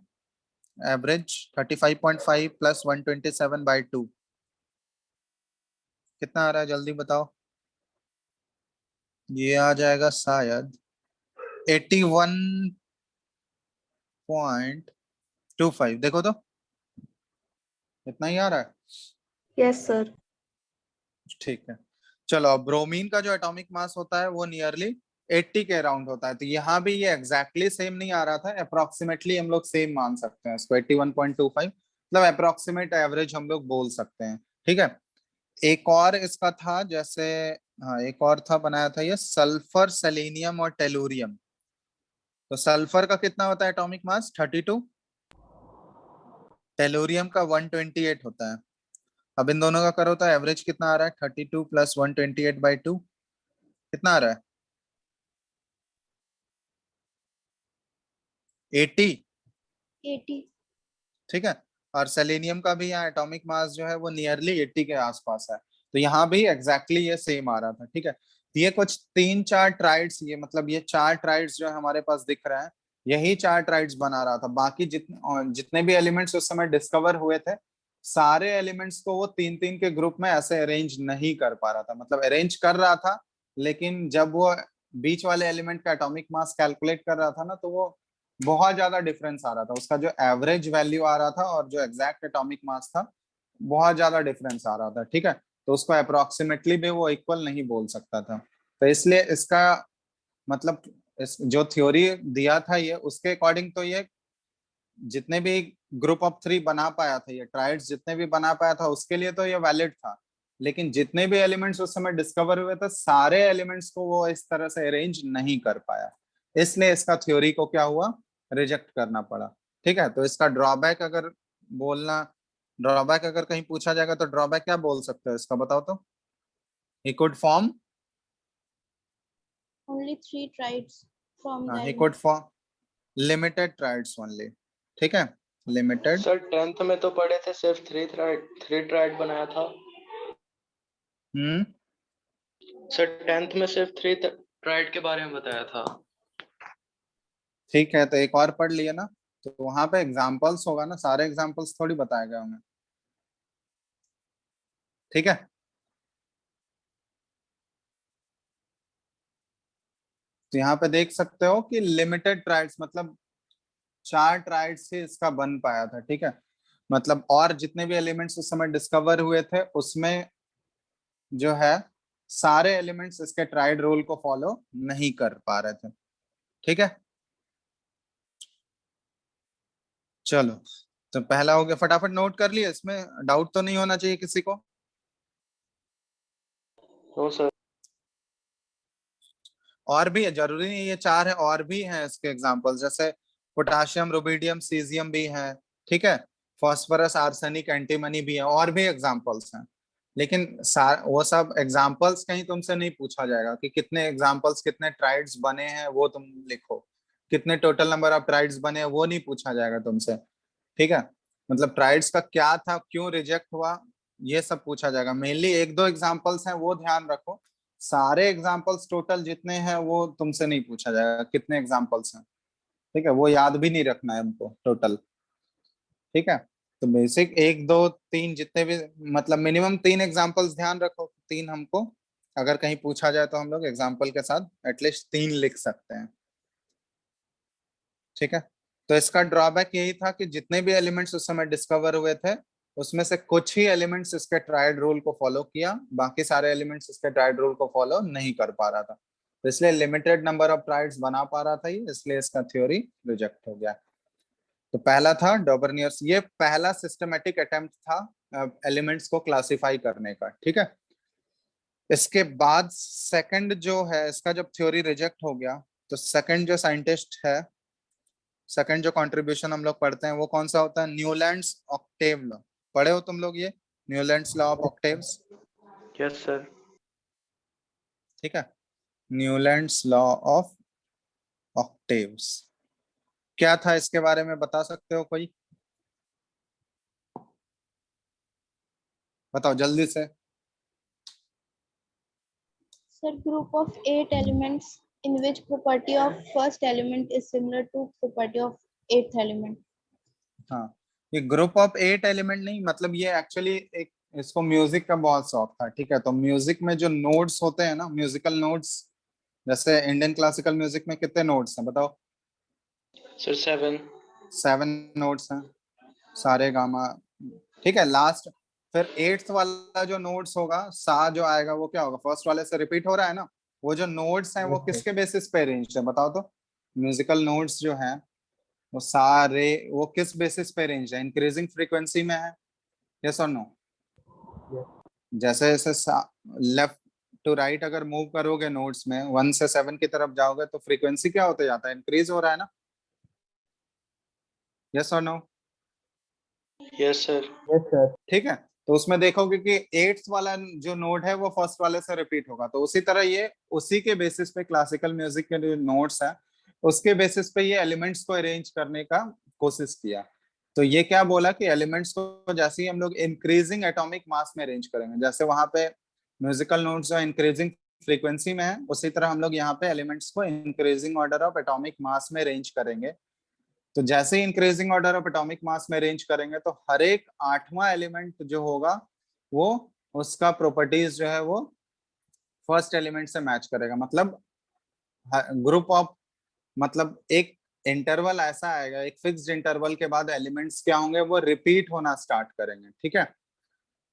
एवरेज? 35.5 + 127/2 कितना आ रहा है जल्दी बताओ? ये आ जाएगा शायद 81.25। देखो तो इतना ही आ रहा है। Yes, sir. ठीक है, चलो। अब ब्रोमीन का जो एटॉमिक मास होता है वो नियरली 80 के अराउंड होता है। तो यहाँ भी ये एग्जैक्टली सेम नहीं आ रहा था, अप्रोक्सीमेटली हम लोग सेम मान सकते हैं इसको, 81.25, मतलब अप्रोक्सीमेट एवरेज हम लोग बोल सकते हैं। ठीक है, एक और इसका था जैसे, हाँ एक और था बनाया था ये, सल्फर, सेलेनियम और टेलुरियम। तो सल्फर का कितना होता है एटॉमिक मास? 32। टेलुरियम का 128 होता है। अब इन दोनों का करो तो एवरेज कितना आ रहा है? 32 + 128/2 कितना आ रहा है? 80। 80. ठीक है, और सेलेनियम का भी यहाँ एटॉमिक मास जो है वो नियरली 80 के आसपास है। तो यहाँ भी एग्जैक्टली ये सेम आ रहा था। ठीक है, तो ये कुछ 3-4 ट्राइड्स, ये मतलब ये 4 ट्राइड्स जो हमारे पास दिख रहे हैं, यही 4 ट्राइड्स बना रहा था। बाकी जितने भी एलिमेंट्स उस समय डिस्कवर हुए थे, सारे एलिमेंट्स को वो 3-3 के ग्रुप में ऐसे अरेंज नहीं कर पा रहा था। मतलब अरेंज कर रहा था, लेकिन जब वो बीच वाले एलिमेंट का एटॉमिक मास कैलकुलेट कर रहा था ना, तो वो बहुत ज्यादा डिफरेंस आ रहा था। उसका जो एवरेज वैल्यू आ रहा था और जो एग्जैक्ट एटॉमिक मास था, बहुत ज्यादा डिफरेंस आ रहा था। ठीक है, तो उसको अप्रोक्सीमेटली भी वो इक्वल नहीं बोल सकता था। तो इसलिए इसका मतलब जो थ्योरी दिया था ये, उसके अकॉर्डिंग तो ये जितने भी ग्रुप ऑफ 3 बना पाया था, ये ट्राइड्स जितने भी बना पाया था उसके लिए तो ये वैलिड था। लेकिन जितने भी एलिमेंट्स उस समय डिस्कवर हुए थे, सारे एलिमेंट्स को वो इस तरह से अरेंज नहीं कर पाया, इसलिए इसका थ्योरी को क्या हुआ, रिजेक्ट करना पड़ा। ठीक है, तो इसका ड्रॉबैक अगर बोलना, ड्रॉबैक अगर कहीं पूछा जाएगा तो ड्रॉबैक क्या बोल सकते हो इसका, बताओ तो? He could form, Only 3 tribes from the he element. Could form limited triads only. ठीक है, लिमिटेड। सर 10th में तो पढ़े थे सिर्फ 3 ट्राइड बनाया था। हम्म, सर 10th में सिर्फ 3 ट्राइड के बारे में बताया था। ठीक है, तो एक और पढ़ लिया ना, तो वहां पे एग्जाम्पल्स होगा ना, सारे एग्जाम्पल्स थोड़ी बताए गए होंगे। ठीक है, तो यहाँ पे देख सकते हो कि लिमिटेड ट्राइड्स, मतलब 4 ट्राइड्स से इसका बन पाया था, ठीक है। मतलब और जितने भी एलिमेंट्स उस समय डिस्कवर हुए थे उसमें जो है सारे एलिमेंट्स इसके ट्राइड रूल को फॉलो नहीं कर पा रहे थे, ठीक है। चलो, तो पहला हो गया, फटाफट नोट कर लिया, इसमें डाउट तो नहीं होना चाहिए किसी को। No, sir. और भी है, जरूरी नहीं ये 4 है, और भी हैं इसके एग्जांपल्स, जैसे पोटाशियम, रुबिडियम, सीजियम भी है, ठीक है। फास्फोरस, आर्सेनिक, एंटीमनी भी है, और भी एग्जांपल्स हैं। लेकिन वो सब एग्जांपल्स कहीं तुमसे नहीं पूछा जाएगा कि कितने एग्जांपल्स, कितने ट्राइड्स बने हैं वो तुम लिखो, कितने टोटल नंबर ऑफ ट्राइड्स बने हैं वो नहीं पूछा जाएगा तुमसे, ठीक है। मतलब ट्राइड्स का क्या था, क्यों रिजेक्ट हुआ, ये सब पूछा जाएगा। मेनली 1-2 एग्जांपल्स हैं वो ध्यान रखो, सारे एग्जांपल्स टोटल जितने हैं वो तुमसे नहीं पूछा जाएगा कितने एग्जांपल्स हैं, ठीक है। वो याद भी नहीं रखना है हमको टोटल, ठीक है। तो बेसिक 1-2-3 जितने भी, मतलब मिनिमम 3 एग्जांपल्स ध्यान रखो, 3 हमको अगर कहीं पूछा जाए तो हम लोग एग्जांपल के साथ एटलीस्ट 3 लिख सकते हैं, ठीक है। तो इसका ड्रॉबैक यही था कि जितने भी एलिमेंट्स उस समय डिस्कवर हुए थे उसमें से कुछ ही एलिमेंट्स इसके ट्रायड रूल को फॉलो किया, बाकी सारे एलिमेंट्स इसके ट्रायड रूल को फॉलो नहीं कर पा रहा था, तो इसलिए लिमिटेड नंबर ऑफ ट्रायड्स बना पा रहा था ये, इसलिए इसका थ्योरी रिजेक्ट हो गया। तो पहला था डॉबर्नियर्स, ये पहला सिस्टमेटिक अटेम्प्ट था एलिमेंट्स को क्लासिफाई करने का, ठीक है। इसके बाद सेकंड जो है इसका जब थ्योरी रिजेक्ट हो गया, तो सेकंड जो साइंटिस्ट है, सेकंड जो कंट्रीब्यूशन हम लोग पढ़ते हैं वो कौन सा होता है, न्यूलैंड्स ऑक्टेव लॉ। पढ़े हो तुम लोग ये Newlands law of octaves, Yes, sir. ठीक है। न्यूलैंड्स लॉ ऑफ ऑक्टेव्स क्या था, इसके बारे में बता सकते हो कोई, बताओ जल्दी से। Sir, group of 8 elements in which property of first element is similar to property of eighth element. हाँ, ये ग्रुप ऑफ 8 एलिमेंट नहीं, मतलब ये एक्चुअली एक, इसको म्यूजिक का बहुत शौक था, ठीक है। तो म्यूजिक में जो नोट्स होते हैं ना, म्यूजिकल नोट्स, जैसे इंडियन क्लासिकल म्यूजिक में कितने नोट्स हैं बताओ। Sir, 7. 7 नोट्स हैं, सारे गामा, ठीक है। लास्ट फिर 8th वाला जो नोट्स होगा, सा जो आएगा वो क्या होगा, फर्स्ट वाले से रिपीट हो रहा है ना। वो जो नोट्स हैं वो किसके बेसिस पे अरेंज्ड है बताओ तो, म्यूजिकल नोट्स जो हैं वो सारे, वो किस बेसिस पे अरेंज्ड है, इंक्रीजिंग फ्रीक्वेंसी में है, यस और नो। जैसे जैसे लेफ्ट टू राइट अगर मूव करोगे नोट्स में, 1 से 7 की तरफ जाओगे तो फ्रीक्वेंसी क्या होते जाता है, इंक्रीज हो रहा है ना, यस और no. Yes, sir. Yes, sir. ठीक है, तो उसमें देखोगे कि 8th वाला जो नोट है वो फर्स्ट वाले से रिपीट होगा, तो उसी तरह ये उसी के बेसिस पे क्लासिकल म्यूजिक के जो नोट्स है उसके बेसिस पे ये एलिमेंट्स को अरेंज करने का कोशिश किया। तो ये क्या बोला कि एलिमेंट्स को जैसे ही हम लोग इंक्रीजिंग एटॉमिक मास में अरेंज करेंगे, जैसे वहां पे म्यूजिकल नोट्स जो इंक्रीजिंग फ्रीक्वेंसी में है, उसी तरह हम लोग यहाँ पे एलिमेंट्स को increasing order of atomic mass में अरेंज करेंगे। तो जैसे ही increasing order of atomic mass में अरेंज करेंगे तो हर एक 8वां एलिमेंट जो होगा वो उसका प्रॉपर्टीज जो है वो फर्स्ट एलिमेंट से मैच करेगा, मतलब ग्रुप ऑफ, मतलब एक इंटरवल ऐसा आएगा, एक फिक्स्ड इंटरवल के बाद एलिमेंट्स क्या होंगे, वो रिपीट होना स्टार्ट करेंगे, ठीक है।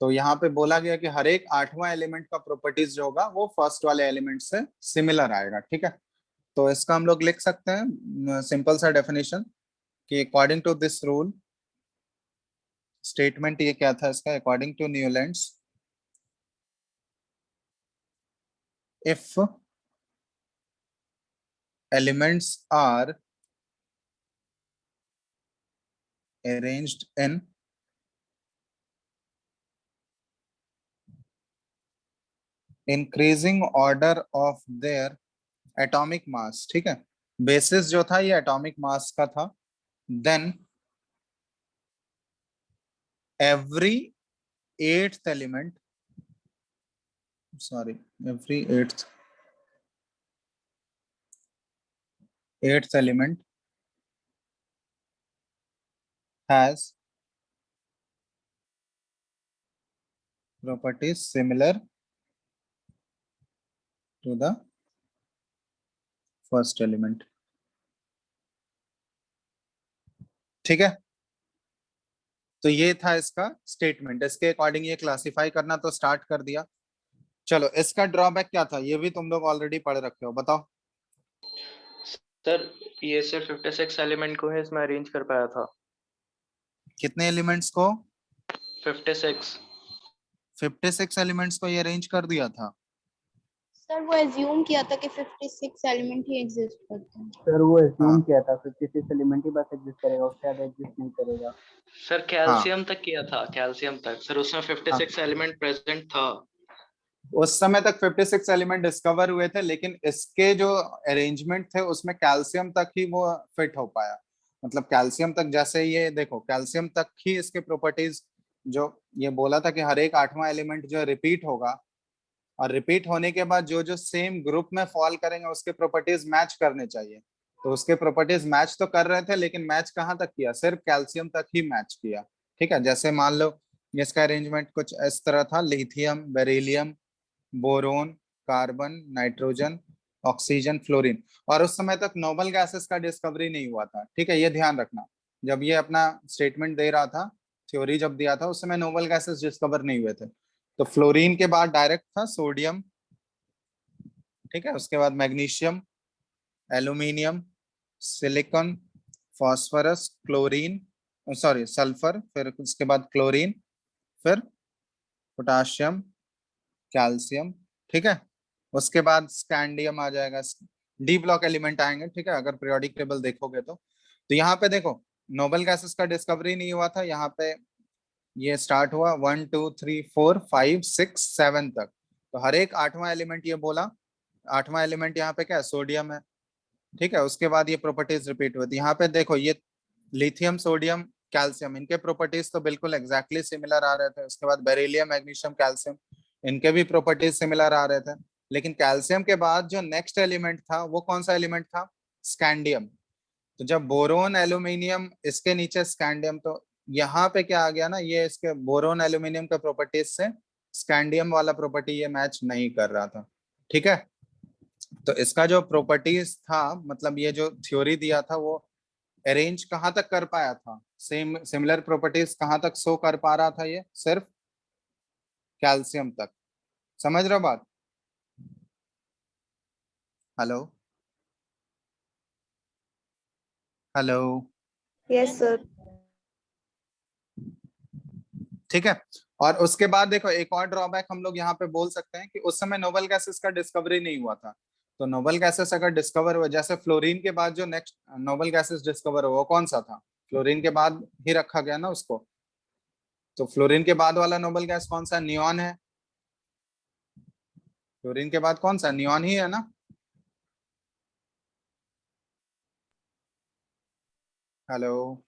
तो यहाँ पे बोला गया कि हर एक 8वां एलिमेंट का प्रॉपर्टीज जो होगा वो फर्स्ट वाले एलिमेंट से सिमिलर आएगा, ठीक है। तो इसका हम लोग लिख सकते हैं सिंपल सा डेफिनेशन कि according to this rule, statement ये क्या था इसका, according to Newlands, if elements are arranged in increasing order of their atomic mass, ठीक है, बेसिस जो था ये एटॉमिक मास का था, then every 8th element, sorry, every 8th element has properties similar to the first element. ठीक है, तो ये था इसका स्टेटमेंट। इसके अकॉर्डिंग ये क्लासिफाई करना तो स्टार्ट कर दिया। चलो, इसका ड्रॉबैक क्या था ये भी तुम लोग ऑलरेडी पढ़ रखे हो, बताओ। सर ये सिर्फ 56 एलिमेंट को है इसमें अरेंज कर पाया था। कितने एलिमेंट्स को? 56। 56 एलिमेंट्स को ये अरेंज कर दिया था। सर वो एज्यूम किया था कि 56 एलिमेंट ही एग्जिस्ट करते हैं। सर वो हाँ एज्यूम किया था 56 एलिमेंट ही बस एग्जिस्ट करेगा, उससे ज्यादा एग्जिस्ट नहीं करेगा। सर हाँ कैल्शियम तक किया था, कैल्शियम तक सर उसमें हाँ, 56 एलिमेंट प्रेजेंट था। उस समय तक 56 एलिमेंट डिस्कवर हुए थे, लेकिन इसके जो अरेंजमेंट थे उसमें कैल्शियम तक ही वो फिट हो पाया। मतलब कैल्शियम तक, जैसे ये देखो, कैल्शियम तक ही इसके प्रॉपर्टीज, जो ये बोला था कि हर एक 8वां एलिमेंट जो रिपीट होगा, और रिपीट होने के बाद जो जो सेम ग्रुप में फॉल करेंगे उसके प्रॉपर्टीज मैच करने चाहिए। तो उसके प्रॉपर्टीज मैच तो कर रहे थे, लेकिन मैच कहाँ तक किया? सिर्फ कैल्शियम तक ही मैच किया। ठीक है, जैसे मान लो इसका अरेंजमेंट कुछ इस तरह था: lithium, beryllium, boron, carbon, nitrogen, oxygen, fluorine. और उस समय तक नोबल गैसेस का डिस्कवरी नहीं हुआ था। ठीक है, ये ध्यान रखना। जब ये अपना स्टेटमेंट दे रहा था, थ्योरी जब दिया था, उस समय नोबल गैसेस डिस्कवर नहीं हुए थे। तो फ्लोरीन के बाद डायरेक्ट था सोडियम। ठीक है, उसके बाद magnesium, aluminium, silicon, phosphorus, chlorine, sorry sulphur, फिर उसके बाद क्लोरीन, फिर पोटाशियम, कैल्शियम। ठीक है, उसके बाद स्कैंडियम आ जाएगा, डी ब्लॉक एलिमेंट आएंगे। ठीक है, अगर पीरियोडिक टेबल देखोगे तो यहाँ पे देखो, नोबल गैसेस का डिस्कवरी नहीं हुआ था। यहाँ पे ये स्टार्ट हुआ 1 2 3 4 5 6 7 तक। तो हर एक 8वां एलिमेंट ये बोला। 8वां एलिमेंट यहाँ पे क्या है? सोडियम है। ठीक है, उसके बाद ये प्रॉपर्टीज रिपीट हुई थी। यहाँ पे देखो, ये लिथियम, सोडियम, कैल्शियम, इनके प्रॉपर्टीज तो बिल्कुल एग्जैक्टली सिमिलर आ रहे थे। उसके बाद बेरिलियम, मैग्नीशियम, कैल्शियम, इनके भी प्रॉपर्टीज सिमिलर आ रहे थे। लेकिन कैल्शियम के बाद जो नेक्स्ट एलिमेंट था वो कौन सा एलिमेंट था? स्कैंडियम। तो जब बोरोन, एल्यूमिनियम, इसके नीचे स्कैंडियम, तो यहाँ पे क्या आ गया ना, ये इसके बोरोन एल्यूमिनियम के प्रॉपर्टीज से स्कैंडियम वाला प्रॉपर्टी ये मैच नहीं कर रहा था। ठीक है, तो इसका जो प्रॉपर्टीज था, मतलब ये जो थ्योरी दिया था, वो अरेंज कहाँ तक कर पाया था? सेम सिमिलर प्रॉपर्टीज कहाँ तक शो कर पा रहा था? ये सिर्फ कैल्शियम तक। समझ रहे हो बात? Hello, hello. Yes sir. ठीक है, और उसके बाद देखो, एक और ड्रॉबैक हम लोग यहाँ पे बोल सकते हैं कि उस समय नोबल गैसेस का डिस्कवरी नहीं हुआ था। तो नोबल गैसेस अगर डिस्कवर हुआ, जैसे फ्लोरीन के बाद जो नेक्स्ट नोबल गैसेस डिस्कवर हुआ वो कौन सा था? फ्लोरीन के बाद ही रखा गया ना उसको। तो फ्लोरीन के बाद वाला नोबल गैस कौन सा? नियॉन है। फ्लोरीन के बाद कौन सा? नियॉन ही है ना। हेलो,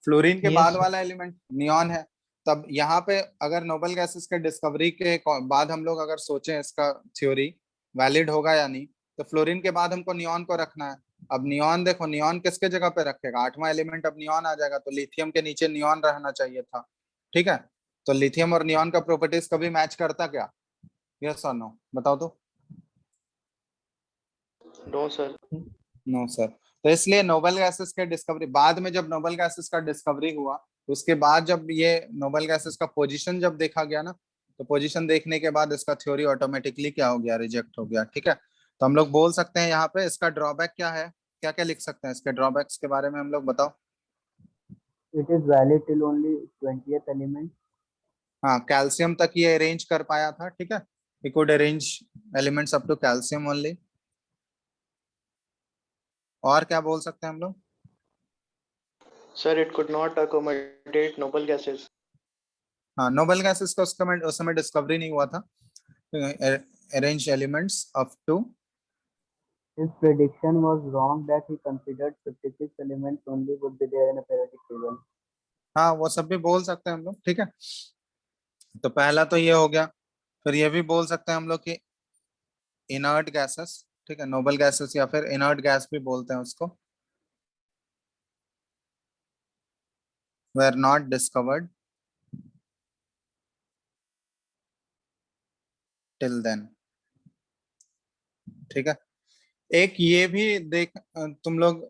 फ्लोरीन के यस बाद वाला एलिमेंट नियॉन है। तब यहाँ पे अगर नोबल गैसेस के डिस्कवरी के बाद हम लोग अगर सोचें इसका थ्योरी वैलिड होगा या नहीं, तो फ्लोरीन के बाद हमको नियॉन को रखना है। अब नियॉन देखो, नियॉन किसके जगह पे रखेगा? 8वां एलिमेंट अब नियॉन आ जाएगा, तो लिथियम के नीचे नियॉन रहना चाहिए था। ठीक है, तो लिथियम और नियॉन का प्रॉपर्टीज कभी मैच करता क्या? यस और नो, बताओ तो। No sir. No sir. तो इसलिए नोबल गैसेस के डिस्कवरी बाद में, जब नोबल गैसेस का डिस्कवरी हुआ, उसके बाद जब ये नोबल गैसेस का पोजीशन जब देखा गया ना, तो पोजीशन देखने के बाद इसका थ्योरी ऑटोमेटिकली क्या हो गया? रिजेक्ट हो गया। ठीक है, तो हम लोग बोल सकते हैं यहाँ पे इसका ड्रॉबैक क्या है? क्या क्या लिख सकते हैं इसके ड्रॉबैक्स के बारे में? हम लोग बताओ। It is valid till only 20th element. हाँ, कैल्शियम तक ये अरेंज कर पाया था। ठीक है, he could arrange elements up to calcium only। और क्या बोल सकते हैं हम लोग? Sir it could not accommodate noble gases. हाँ, नोबल गैसेस का उस समय डिस्कवरी नहीं हुआ था। Arrange elements up to. His prediction was wrong that he considered 56 elements only would be there in a periodic table. हाँ, वो सब भी बोल सकते हैं हम लोग। ठीक है, तो पहला तो ये हो गया। फिर ये भी बोल सकते हैं हम लोग कि इनर्ट गैसेस, ठीक है, नोबल गैसेस या फिर इनर्ट गैस भी बोलते हैं उसको, were not discovered till then. ठीक है, एक ये भी तुम लोग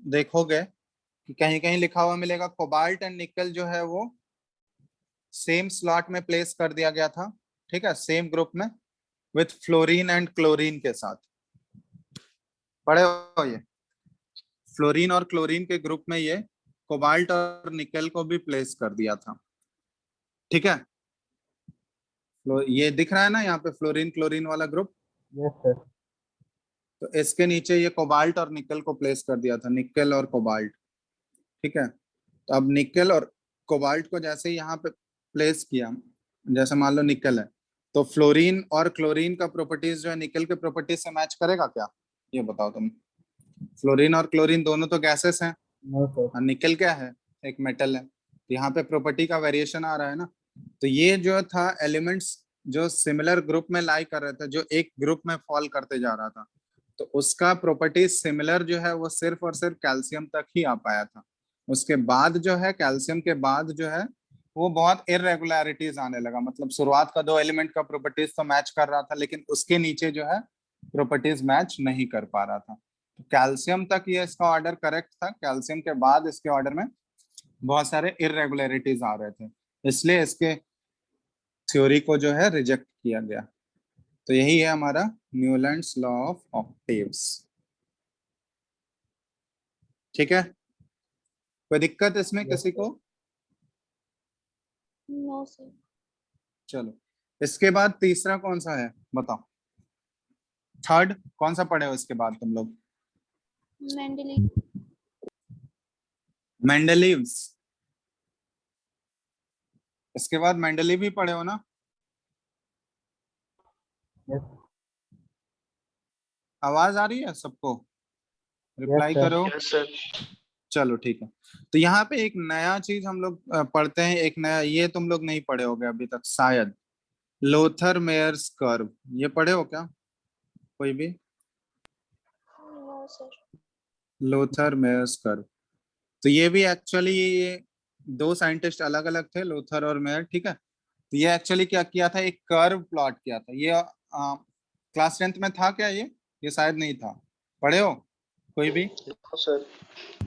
देखोगे कि कहीं कहीं लिखा हुआ मिलेगा कोबाल्ट एंड निकल जो है वो सेम स्लॉट में प्लेस कर दिया गया था, ठीक है, सेम ग्रुप में विथ फ्लोरीन एंड क्लोरीन के साथ। पढ़े हो ये? फ्लोरीन और क्लोरीन के ग्रुप में ये कोबाल्ट और निकल को भी प्लेस कर दिया था, ठीक है। ये दिख रहा है ना यहाँ पे फ्लोरीन क्लोरीन वाला ग्रुप, Yes, sir. तो इसके नीचे ये कोबाल्ट और निकल को प्लेस कर दिया था, निकल और कोबाल्ट, ठीक है। तो अब निकल और कोबाल्ट को जैसे ही यहाँ पे प्लेस किया, जैसे मान लो निकल है, तो फ्लोरीन और क्लोरीन का प्रॉपर्टीज जो है निकल के प्रॉपर्टीज से मैच करेगा क्या, ये बताओ तुम। फ्लोरीन और क्लोरीन दोनों तो गैसेस हैं, No, sir. और निकल क्या है, एक मेटल है, तो यहाँ पे प्रॉपर्टी का वेरिएशन आ रहा है ना। तो ये जो था एलिमेंट्स जो सिमिलर ग्रुप में लाई कर रहे थे, जो एक ग्रुप में फॉल करते जा रहा था, तो उसका प्रॉपर्टी सिमिलर जो है वो सिर्फ और सिर्फ कैल्शियम तक ही आ पाया था। उसके बाद जो है कैल्शियम के बाद जो है वो बहुत इरेगुलरिटीज आने लगा, मतलब शुरुआत का 2 एलिमेंट का प्रॉपर्टीज तो मैच कर रहा था, लेकिन उसके नीचे जो है प्रॉपर्टीज मैच नहीं कर पा रहा था। तो कैल्शियम तक ये इसका ऑर्डर करेक्ट था, कैल्शियम के बाद इसके ऑर्डर में बहुत सारे इरेगुलरिटीज आ रहे थे, इसलिए इसके थ्योरी को जो है रिजेक्ट किया गया। तो यही है हमारा न्यूलैंड्स लॉ ऑफ ऑक्टेव्स, ठीक है। कोई दिक्कत इसमें Yes, किसी sir. को? No, sir. चलो, इसके बाद तीसरा कौन सा है बताओ, थर्ड कौन सा पढ़े हो इसके बाद तुम लोग? Mendeleev. मेंडलीव्स, इसके बाद मेंडलीव ही पढ़े हो ना? Yes. आवाज आ रही है सबको? Reply sir. करो। Yes sir. चलो ठीक है। तो यहाँ पे एक नया चीज हम लोग पढ़ते हैं, एक नया, ये तुम लोग नहीं पढ़े होगे अभी तक शायद, लोथर मेयर्स कर्व, ये पढ़े हो क्या कोई भी? No, sir. Lothar Meyer's curve, तो ये भी एक्चुअली दो साइंटिस्ट अलग अलग थे, लोथर और मेयर, ठीक है। तो ये एक्चुअली क्या किया था, एक कर्व प्लॉट किया था। ये क्लास 10th में था क्या ये शायद नहीं था, पढ़े हो कोई भी? No sir.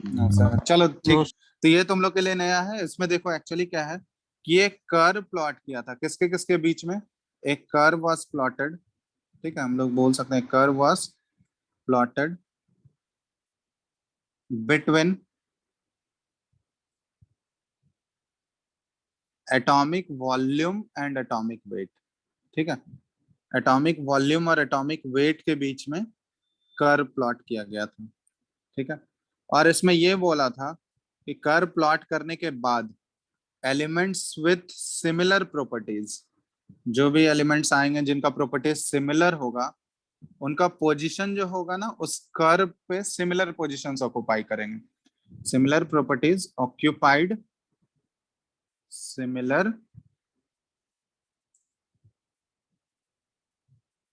नो सर, चलो नो ठीक। तो ये तुम लोग के लिए नया है। इसमें देखो एक्चुअली क्या है कि ये कर्व प्लॉट किया था किसके किसके बीच में, एक कर्व वाज प्लॉटेड, ठीक है, हम लोग बोल सकते हैं curve was plotted between atomic volume and atomic weight, ठीक है। एटॉमिक वॉल्यूम और एटॉमिक वेट के बीच में कर्व प्लॉट किया गया था, ठीक है। और इसमें ये बोला था कि कर्व प्लॉट करने के बाद एलिमेंट्स विथ सिमिलर प्रॉपर्टीज, जो भी एलिमेंट्स आएंगे जिनका प्रॉपर्टीज सिमिलर होगा, उनका पोजीशन जो होगा ना उस कर्व पे सिमिलर पोजीशंस ऑक्युपाई करेंगे। Similar properties occupied similar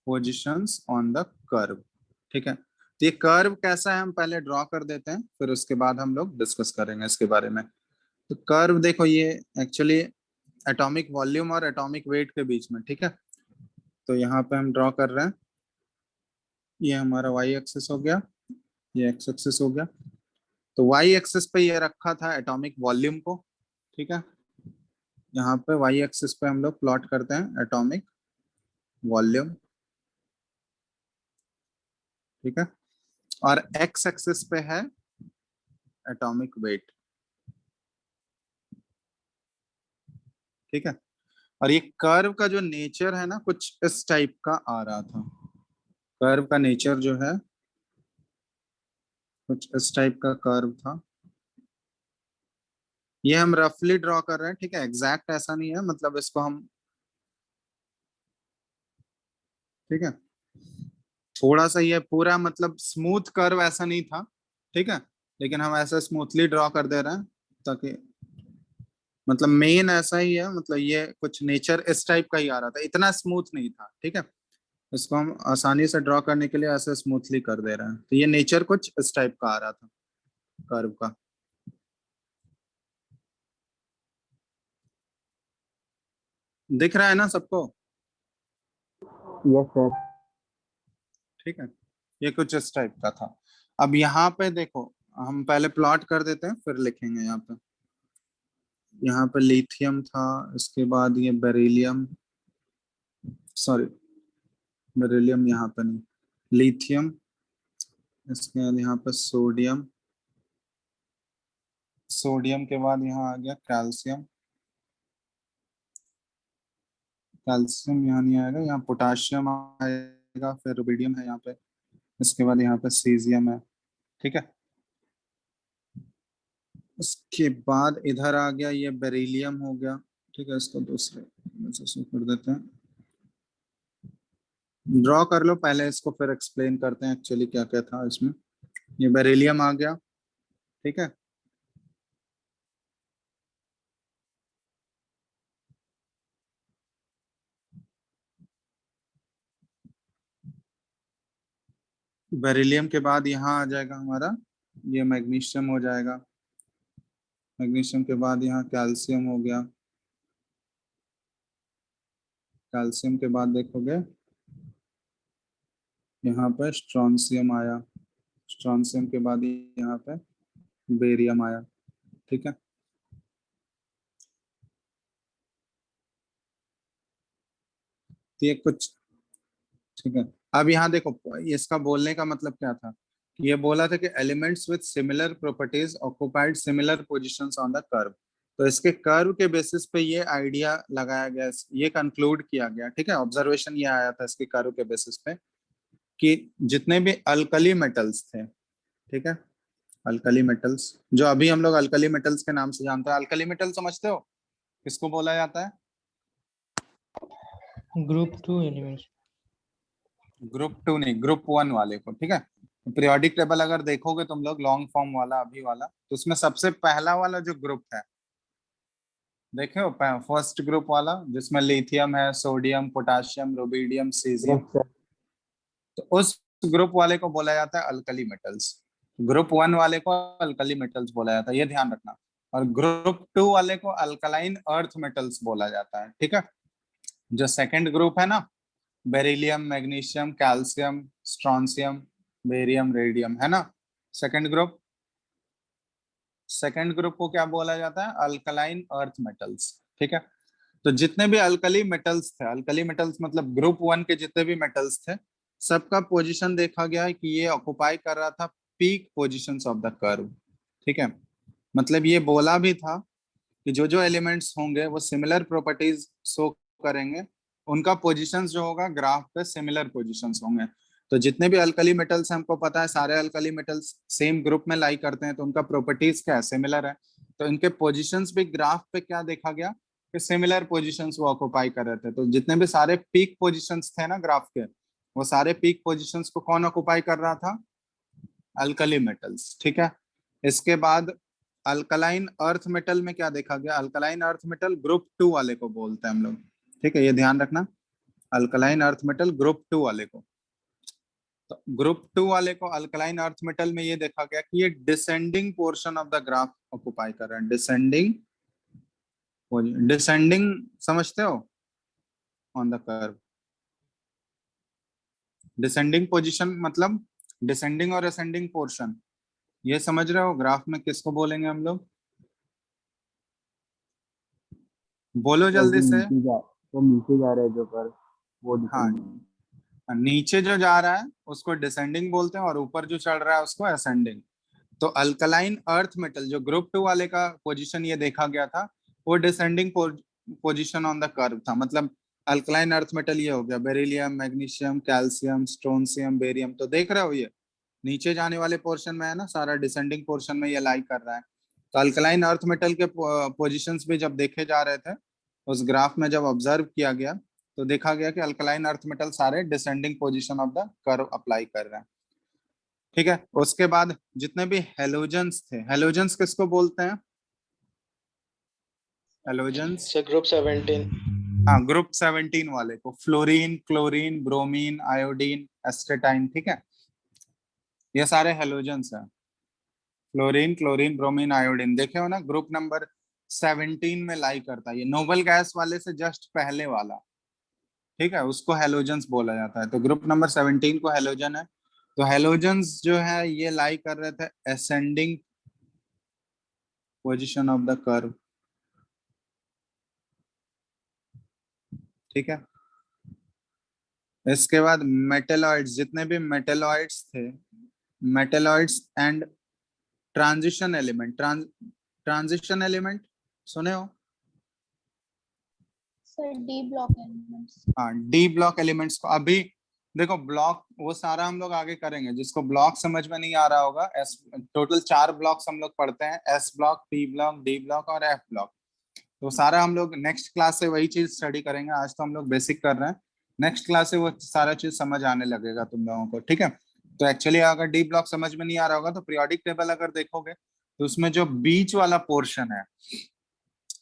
positions on the curve, ठीक है। तो ये कर्व कैसा है हम पहले ड्रॉ कर देते हैं, फिर उसके बाद हम लोग डिस्कस करेंगे इसके बारे में। तो कर्व देखो ये एक्चुअली एटॉमिक वॉल्यूम और एटॉमिक वेट के बीच में, ठीक है। तो यहाँ पे हम ड्रॉ कर रहे हैं, ये हमारा वाई एक्सिस हो गया, ये एक्स एक्सिस हो गया। तो वाई एक्सिस पे ये रखा था एटॉमिक वॉल्यूम को, ठीक है। यहाँ पे वाई एक्सिस पे हम लोग प्लॉट करते हैं एटॉमिक वॉल्यूम, ठीक है। और एक्स एक्सिस पे है एटॉमिक वेट, ठीक है। और ये कर्व का जो नेचर है ना कुछ इस टाइप का आ रहा था, कर्व का नेचर जो है कुछ इस टाइप का कर्व था। ये हम रफली ड्रॉ कर रहे हैं, ठीक है, एग्जैक्ट ऐसा नहीं है, मतलब इसको हम, ठीक है, थोड़ा सा ये पूरा मतलब स्मूथ कर्व ऐसा नहीं था, ठीक है, लेकिन हम ऐसा स्मूथली ड्रॉ कर दे रहे हैं ताकि मतलब मेन ऐसा ही है, मतलब ये कुछ नेचर इस टाइप का ही आ रहा था, इतना स्मूथ नहीं था, ठीक है। इसको हम आसानी से ड्रॉ करने के लिए ऐसे स्मूथली कर दे रहे हैं, तो ये नेचर कुछ इस टाइप का आ रहा था कर्व का। दिख रहा है ना सबको? Yes, sir. ठीक है। ये कुछ इस टाइप का था। अब यहाँ पे देखो, हम पहले प्लॉट कर देते हैं फिर लिखेंगे। यहाँ पे लिथियम था, इसके बाद ये बेरिलियम, सॉरी बेरिलियम यहाँ पे नहीं, लिथियम, इसके बाद यहाँ पे सोडियम, सोडियम के बाद यहाँ आ गया कैल्शियम, कैल्शियम यहाँ नहीं आएगा, यहाँ पोटाशियम आएगा, फिर रुबिडियम है यहाँ पे, इसके बाद यहाँ पे सीजियम है। ठीक है, उसके बाद इधर आ गया ये बेरिलियम हो गया। ठीक है, इसको दूसरे में से शुरू कर देते हैं, ड्रॉ कर लो पहले इसको, फिर एक्सप्लेन करते हैं एक्चुअली क्या क्या था इसमें। ये बेरिलियम आ गया। ठीक है, बेरिलियम के बाद यहाँ आ जाएगा हमारा ये मैग्नीशियम हो जाएगा, मैग्नीशियम के बाद यहाँ कैल्शियम हो गया, कैल्शियम के बाद देखोगे यहाँ पे स्ट्रॉन्सियम आया, स्ट्रॉन्सियम के बाद यहाँ पे बेरियम आया। ठीक है, तो ये कुछ, ठीक है। अब यहाँ देखो, इसका बोलने का मतलब क्या था, कि ये बोला था कि elements with similar properties occupied similar positions on the curve. तो इसके कर्व के बेसिस पे ये आइडिया लगाया गया, ये कंक्लूड किया गया। ठीक है, ऑब्जर्वेशन ये आया था इसके कर्व के बेसिस पे कि जितने भी अल्कली मेटल्स थे, ठीक है, अल्कली मेटल्स जो अभी हम लोग अल्कली मेटल्स के नाम से जानते हैं, अल्कली मेटल समझते हो किसको बोला जाता है? Group 2 elements. ग्रुप 2 नहीं, ग्रुप 1 वाले को। ठीक है, पीरियोडिक टेबल अगर देखोगे तुम लोग लॉन्ग फॉर्म वाला अभी वाला, तो उसमें सबसे पहला वाला जो ग्रुप है, देखे हो फर्स्ट ग्रुप वाला जिसमें लिथियम है, sodium, potassium, rubidium, caesium, Yes, sir. तो उस ग्रुप वाले को बोला जाता है अल्कली मेटल्स। ग्रुप 1 वाले को अल्कली मेटल्स बोला जाता है, ये ध्यान रखना। और ग्रुप 2 वाले को अल्कलाइन अर्थ मेटल्स बोला जाता है। ठीक है, जो सेकंड ग्रुप है ना, beryllium, magnesium, calcium, strontium, barium, radium, है ना सेकंड ग्रुप। सेकंड ग्रुप को क्या बोला जाता है? Alkaline earth metals. ठीक है, तो जितने भी अल्कली मेटल्स थे, अल्कली मेटल्स मतलब ग्रुप 1 के जितने भी मेटल्स थे, सबका पोजीशन देखा गया है कि ये ऑक्युपाई कर रहा था peak positions of the curve. ठीक है, मतलब ये बोला भी था कि जो जो एलिमेंट्स होंगे वो सिमिलर प्रॉपर्टीज शो करेंगे, उनका पोजीशंस जो होगा ग्राफ पे सिमिलर पोजीशंस होंगे। तो जितने भी अल्कली मेटल्स हैं, हमको पता है सारे अल्कली मेटल्स सेम ग्रुप में लाई करते हैं, तो उनका प्रॉपर्टीज क्या है? सिमिलर है। तो इनके पोजीशंस भी ग्राफ पे क्या देखा गया कि सिमिलर पोजीशंस वो ऑक्युपाई कर रहे थे। तो जितने भी सारे पीक पोजीशंस थे ना ग्राफ के, वो सारे पीक पोजीशंस को कौन ऑक्युपाई कर रहा था? Alkali metals. ठीक है, इसके बाद अल्कलाइन अर्थ मेटल में क्या देखा गया? अल्कलाइन अर्थ मेटल ग्रुप 2 वाले को बोलते हैं हम लोग। ठीक है, ये ध्यान रखना, अल्कलाइन अर्थ मेटल ग्रुप 2 वाले को। तो ग्रुप 2 वाले को अल्कलाइन अर्थ मेटल में ये देखा गया कि ये descending portion of the graph occupy कर रहा है। डिसेंडिंग, डिसेंडिंग समझते हो? On the curve descending position मतलब डिसेंडिंग और असेंडिंग पोर्शन, ये समझ रहे हो? ग्राफ में किसको बोलेंगे हम लोग? बोलो जल्दी से। तो नीचे जा रहे हैं जो पर वो हाँ, descending। नीचे जो जा रहा है उसको डिसेंडिंग बोलते हैं और ऊपर जो चढ़ रहा है उसको असेंडिंग। तो अल्कलाइन अर्थ मेटल जो ग्रुप 2 वाले का पोजीशन ये देखा गया था, वो descending position on the curve था। मतलब अल्कलाइन अर्थ मेटल ये हो गया बेरिलियम, मैग्नीशियम, कैल्शियम, स्ट्रोंसियम, बेरियम। तो देख रहे हो ये नीचे जाने वाले पोर्शन में है ना, सारा डिसेंडिंग पोर्शन में ये लाई कर रहा है। तो अल्कलाइन अर्थ मेटल के पोजीशंस भी जब देखे जा रहे थे उस ग्राफ में, जब ऑब्जर्व किया गया तो देखा गया कि अल्कलाइन अर्थ मेटल सारे descending position of the curve apply कर रहे हैं। ठीक है, उसके बाद जितने भी हेलोजेंस थे, हेलोजेंस किसको बोलते हैं? Halogens, sir group 17। हाँ, ग्रुप 17 वाले को fluorine, chlorine, bromine, iodine, astatine. ठीक है, ये सारे हेलोजेंस हैं। फ्लोरीन, क्लोरीन, ब्रोमीन, आयोडीन देखे हो ना, ग्रुप नंबर 17 में लाई करता है। ये नोबल गैस वाले से जस्ट पहले वाला, ठीक है, उसको हेलोजेंस बोला जाता है। तो ग्रुप नंबर 17 को हेलोजन है। तो हेलोजन्स जो है ये लाई कर रहे थे ascending position of the curve, ठीक है। इसके बाद मेटेलॉइड्स, जितने भी मेटेलॉइड्स थे, metalloids and transition element, transition element सुने हो? Sir D block elements. हाँ, डी ब्लॉक एलिमेंट्स को अभी देखो, ब्लॉक वो सारा हम लोग आगे करेंगे। जिसको ब्लॉक समझ में नहीं आ रहा होगा, एस टोटल 4 ब्लॉक्स हम लोग पढ़ते हैं, S block, P block, D block और एफ ब्लॉक। तो सारा हम लोग नेक्स्ट क्लास से वही चीज स्टडी करेंगे। आज तो हम लोग बेसिक कर रहे हैं, नेक्स्ट क्लास से वो सारा चीज समझ आने लगेगा तुम लोगों को, ठीक है। तो एक्चुअली अगर डी ब्लॉक समझ में नहीं आ रहा होगा तो पीरियोडिक टेबल अगर देखोगे तो उसमें जो बीच वाला पोर्शन है,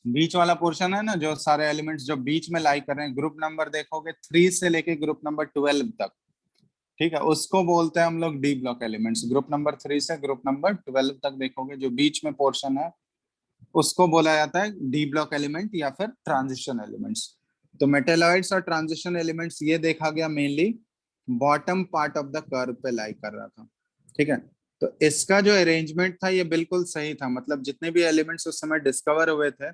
बीच वाला पोर्शन है ना, जो सारे एलिमेंट्स जो बीच में लाई कर रहे हैं, ग्रुप नंबर देखोगे 3 से लेके ग्रुप नंबर 12 तक, ठीक है, उसको बोलते हैं हम लोग D block elements. Group number 3 से ग्रुप नंबर 12 तक देखोगे जो बीच में पोर्शन है, उसको बोला जाता है डी ब्लॉक एलिमेंट या फिर ट्रांजिशन एलिमेंट्स। तो मेटेलॉइड्स और ट्रांजिशन एलिमेंट्स ये देखा गया mainly bottom part of the curve पे लाई कर रहा था, ठीक है। तो इसका जो अरेंजमेंट था ये बिल्कुल सही था, मतलब जितने भी एलिमेंट्स उस समय डिस्कवर हुए थे,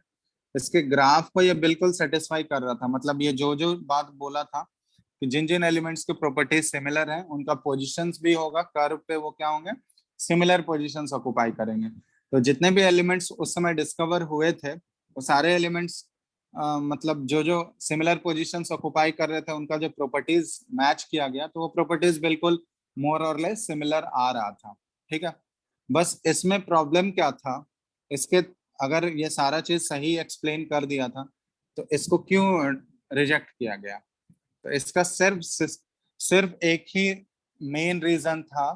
इसके ग्राफ को ये बिल्कुल सेटिस्फाई कर रहा था। मतलब ये जो जो बात बोला था कि जिन जिन एलिमेंट्स के प्रॉपर्टीज सिमिलर हैं उनका पोजीशंस भी होगा कर्व पे, वो क्या होंगे, सिमिलर पोजीशंस ऑक्युपाई करेंगे। तो जितने भी एलिमेंट्स उस समय डिस्कवर हुए थे वो सारे एलिमेंट्स मतलब जो जो सिमिलर पोजीशंस ऑक्युपाई कर रहे थे उनका जो प्रॉपर्टीज मैच किया गया, तो वो प्रॉपर्टीज बिल्कुल मोर और लेस सिमिलर आ रहा था, ठीक है। बस इसमें प्रॉब्लम क्या था, इसके अगर ये सारा चीज सही एक्सप्लेन कर दिया था तो इसको क्यों रिजेक्ट किया गया? तो इसका सिर्फ एक ही मेन रीजन था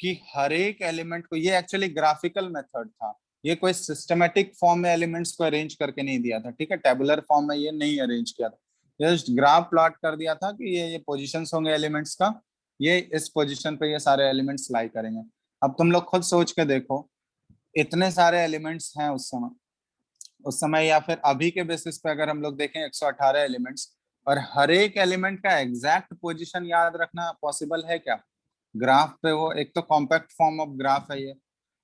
कि हर एक एलिमेंट को, ये एक्चुअली ग्राफिकल मेथड था, ये कोई सिस्टमेटिक फॉर्म में एलिमेंट्स को अरेंज करके नहीं दिया था, ठीक है, टेबुलर फॉर्म में ये नहीं अरेंज किया था, जस्ट ग्राफ प्लॉट कर दिया था कि ये पोजीशंस होंगे एलिमेंट्स का, ये इस पोजीशन पे ये सारे एलिमेंट्स लाई करेंगे। अब तुम लोग खुद सोच के देखो, इतने सारे एलिमेंट्स हैं उस समय या फिर अभी के बेसिस पे अगर हम लोग देखें 118 एलिमेंट्स, और हर एक एलिमेंट का एग्जैक्ट पोजीशन याद रखना पॉसिबल है क्या ग्राफ पे? वो एक तो कॉम्पैक्ट फॉर्म ऑफ ग्राफ है ये,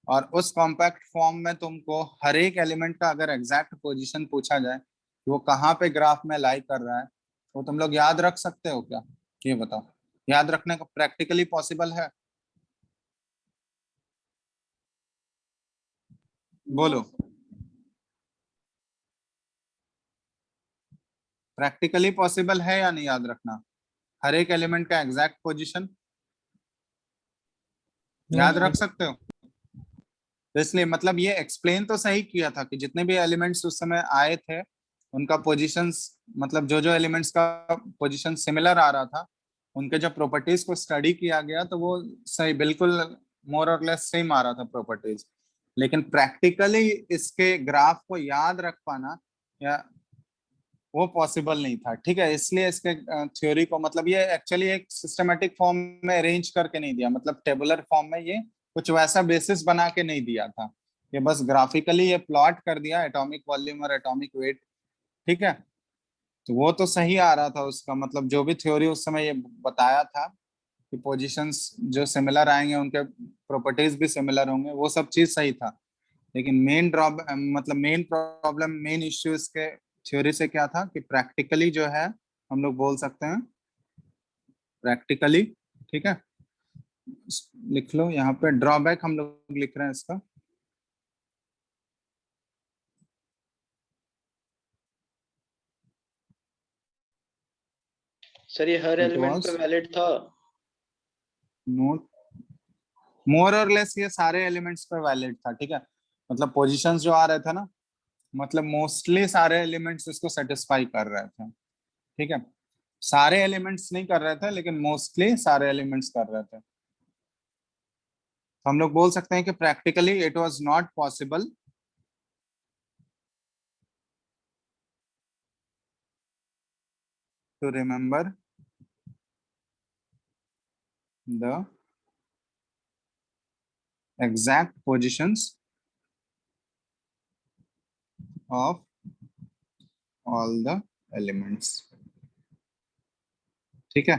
और उस कॉम्पैक्ट फॉर्म में तुमको हर एक एलिमेंट का अगर एग्जैक्ट पोजीशन पूछा जाए कि वो कहाँ पे ग्राफ में लाई कर रहा है, तो तुम लोग याद रख सकते हो क्या? ये बताओ, याद रखने का प्रैक्टिकली पॉसिबल है? बोलो, प्रैक्टिकली पॉसिबल है या नहीं याद रखना हर एक एलिमेंट का एग्जैक्ट पोजीशन? याद रख सकते हो? तो इसलिए मतलब ये एक्सप्लेन तो सही किया था कि जितने भी एलिमेंट्स उस समय आए थे उनका पोजीशंस, मतलब जो जो एलिमेंट्स का पोजीशन सिमिलर आ रहा था उनके जो प्रॉपर्टीज को स्टडी किया गया तो वो सही, बिल्कुल मोर और लेस सेम आ रहा था प्रॉपर्टीज। लेकिन प्रैक्टिकली इसके ग्राफ को याद रख पाना या वो पॉसिबल नहीं था, ठीक है। इसलिए इसके थ्योरी को, मतलब ये एक्चुअली एक सिस्टमेटिक फॉर्म में अरेंज करके नहीं दिया, मतलब टेबुलर फॉर्म में ये कुछ वैसा बेसिस बना के नहीं दिया था, ये बस ग्राफिकली ये प्लॉट कर दिया एटॉमिक वॉल्यूम और एटॉमिक वेट, ठीक है। तो वो तो सही आ रहा था उसका, मतलब जो भी थ्योरी उस समय ये बताया था कि पोजीशंस जो सिमिलर आएंगे उनके प्रॉपर्टीज भी सिमिलर होंगे, वो सब चीज सही था। लेकिन मेन ड्रॉप, मतलब मेन प्रॉब्लम, मेन इश्यू इसके थ्योरी से क्या था कि प्रैक्टिकली जो है हम लोग बोल सकते हैं प्रैक्टिकली, ठीक है, लिख लो यहाँ पे ड्रॉबैक हम लोग लिख रहे हैं इसका। सर ये हर It एलिमेंट पे was वैलिड था? नोट मोर और लेस ये सारे एलिमेंट्स पे वैलिड था, ठीक है। मतलब पोजीशंस जो आ रहे थे ना, मतलब मोस्टली सारे एलिमेंट्स इसको सेटिस्फाई कर रहे थे, ठीक है। सारे एलिमेंट्स नहीं कर रहे थे लेकिन मोस्टली सारे एलिमेंट्स कर रहे थे। तो हम लोग बोल सकते हैं कि practically it was not possible to remember the exact positions of all the elements, ठीक है।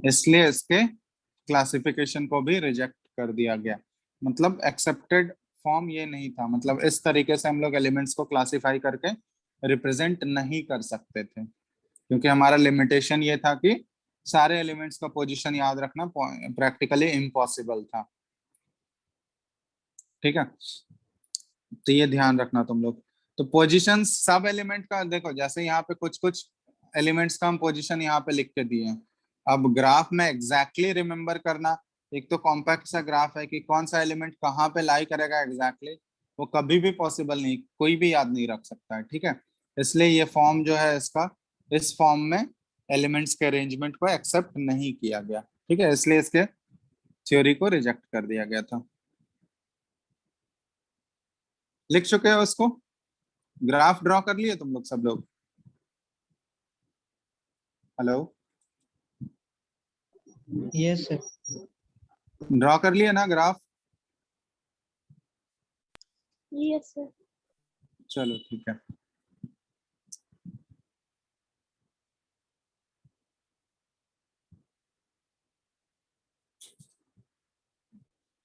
इसलिए इसके क्लासिफिकेशन को भी रिजेक्ट कर दिया गया। मतलब एक्सेप्टेड फॉर्म ये नहीं था, मतलब इस तरीके से हम लोग एलिमेंट्स को क्लासिफाई करके रिप्रेजेंट नहीं कर सकते थे, क्योंकि हमारा लिमिटेशन ये था कि सारे एलिमेंट्स का पोजीशन याद रखना प्रैक्टिकली इम्पॉसिबल था। ठीक है, तो ये ध्यान रखना तुम लोग। तो पोजीशन सब एलिमेंट का देखो, जैसे यहाँ पे कुछ कुछ एलिमेंट्स का हम पोजीशन यहाँ पे लिख के दिए हैं। अब ग्राफ में एग्जैक्टली रिमेम्बर करना, एक तो कॉम्पैक्ट सा ग्राफ है कि कौन सा एलिमेंट कहाँ पे लाई करेगा एग्जैक्टली, वो कभी भी पॉसिबल नहीं, कोई भी याद नहीं रख सकता है। ठीक है, इसलिए ये फॉर्म जो है इसका, इस फॉर्म में एलिमेंट्स के अरेंजमेंट को एक्सेप्ट नहीं किया गया। ठीक है, इसलिए इसके थ्योरी को रिजेक्ट कर दिया गया था। लिख चुके हो उसको? ग्राफ ड्रॉ कर लिए तुम लोग सब लोग? Hello, yes sir. ड्रॉ कर लिए ना ग्राफ? Yes, sir. चलो ठीक है।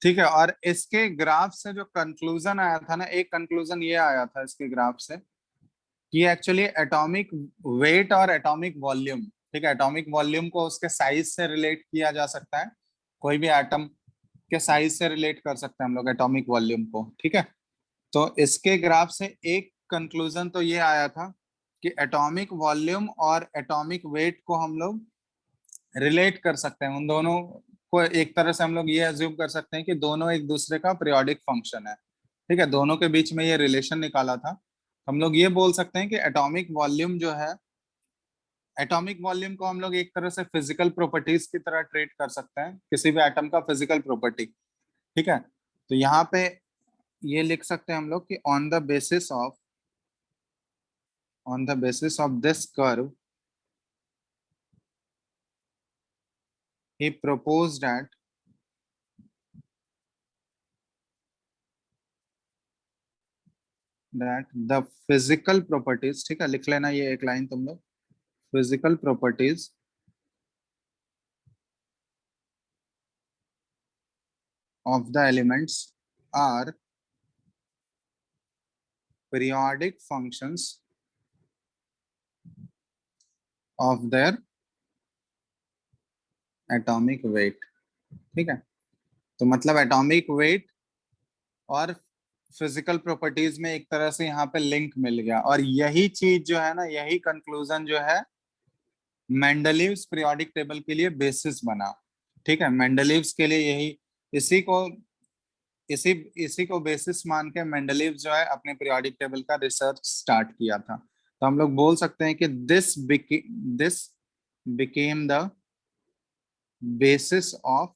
ठीक है, और इसके ग्राफ से जो कंक्लूजन आया था ना, एक कंक्लूजन ये आया था इसके ग्राफ से कि एक्चुअली एटॉमिक वेट और एटॉमिक वॉल्यूम, ठीक है, एटॉमिक वॉल्यूम को उसके साइज से रिलेट किया जा सकता है, कोई भी एटम के साइज से रिलेट कर सकते हैं हम लोग एटॉमिक वॉल्यूम को। ठीक है, तो इसके ग्राफ से एक कंक्लूजन तो ये आया था कि एटॉमिक वॉल्यूम और एटॉमिक वेट को हम लोग रिलेट कर सकते हैं, उन दोनों को एक तरह से हम लोग ये अज्यूम कर सकते हैं कि दोनों एक दूसरे का पीरियोडिक फंक्शन है। ठीक है, दोनों के बीच में ये रिलेशन निकाला था। हम लोग ये बोल सकते हैं कि एटॉमिक वॉल्यूम जो है, एटॉमिक वॉल्यूम को हम लोग एक तरह से फिजिकल प्रॉपर्टीज की तरह ट्रीट कर सकते हैं, किसी भी एटम का फिजिकल प्रॉपर्टी। ठीक है, तो यहाँ पे ये लिख सकते हैं हम लोग कि on the basis of this curve he proposed that the physical properties, ठीक है, लिख लेना ये एक लाइन तुम लोग, physical properties of the elements are periodic functions of their atomic weight। ठीक है, तो मतलब एटॉमिक वेट और फिजिकल प्रॉपर्टीज में एक तरह से यहाँ पे लिंक मिल गया, और यही चीज जो है ना, यही कंक्लूजन जो है मेंडलीव्स पीरियोडिक टेबल के लिए बेसिस बना। ठीक है, मेंडलीव्स के लिए यही, इसी को इसी इसी को बेसिस मान के मेंडलीव जो है अपने पीरियोडिक टेबल का रिसर्च स्टार्ट किया था। तो हम लोग बोल सकते हैं कि this became the basis of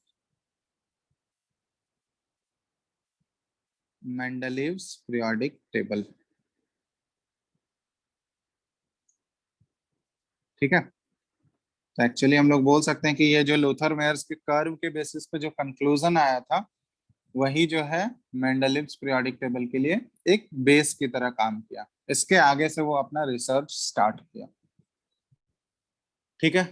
Mendeleev's periodic table. ठीक है, तो एक्चुअली हम लोग बोल सकते हैं कि ये जो लूथर मेयर्स के कर्व के बेसिस पे जो कंक्लूजन आया था, वही जो है मेंडलीव्स पीरियोडिक टेबल के लिए एक बेस की तरह काम किया। इसके आगे से वो अपना रिसर्च स्टार्ट किया। ठीक है,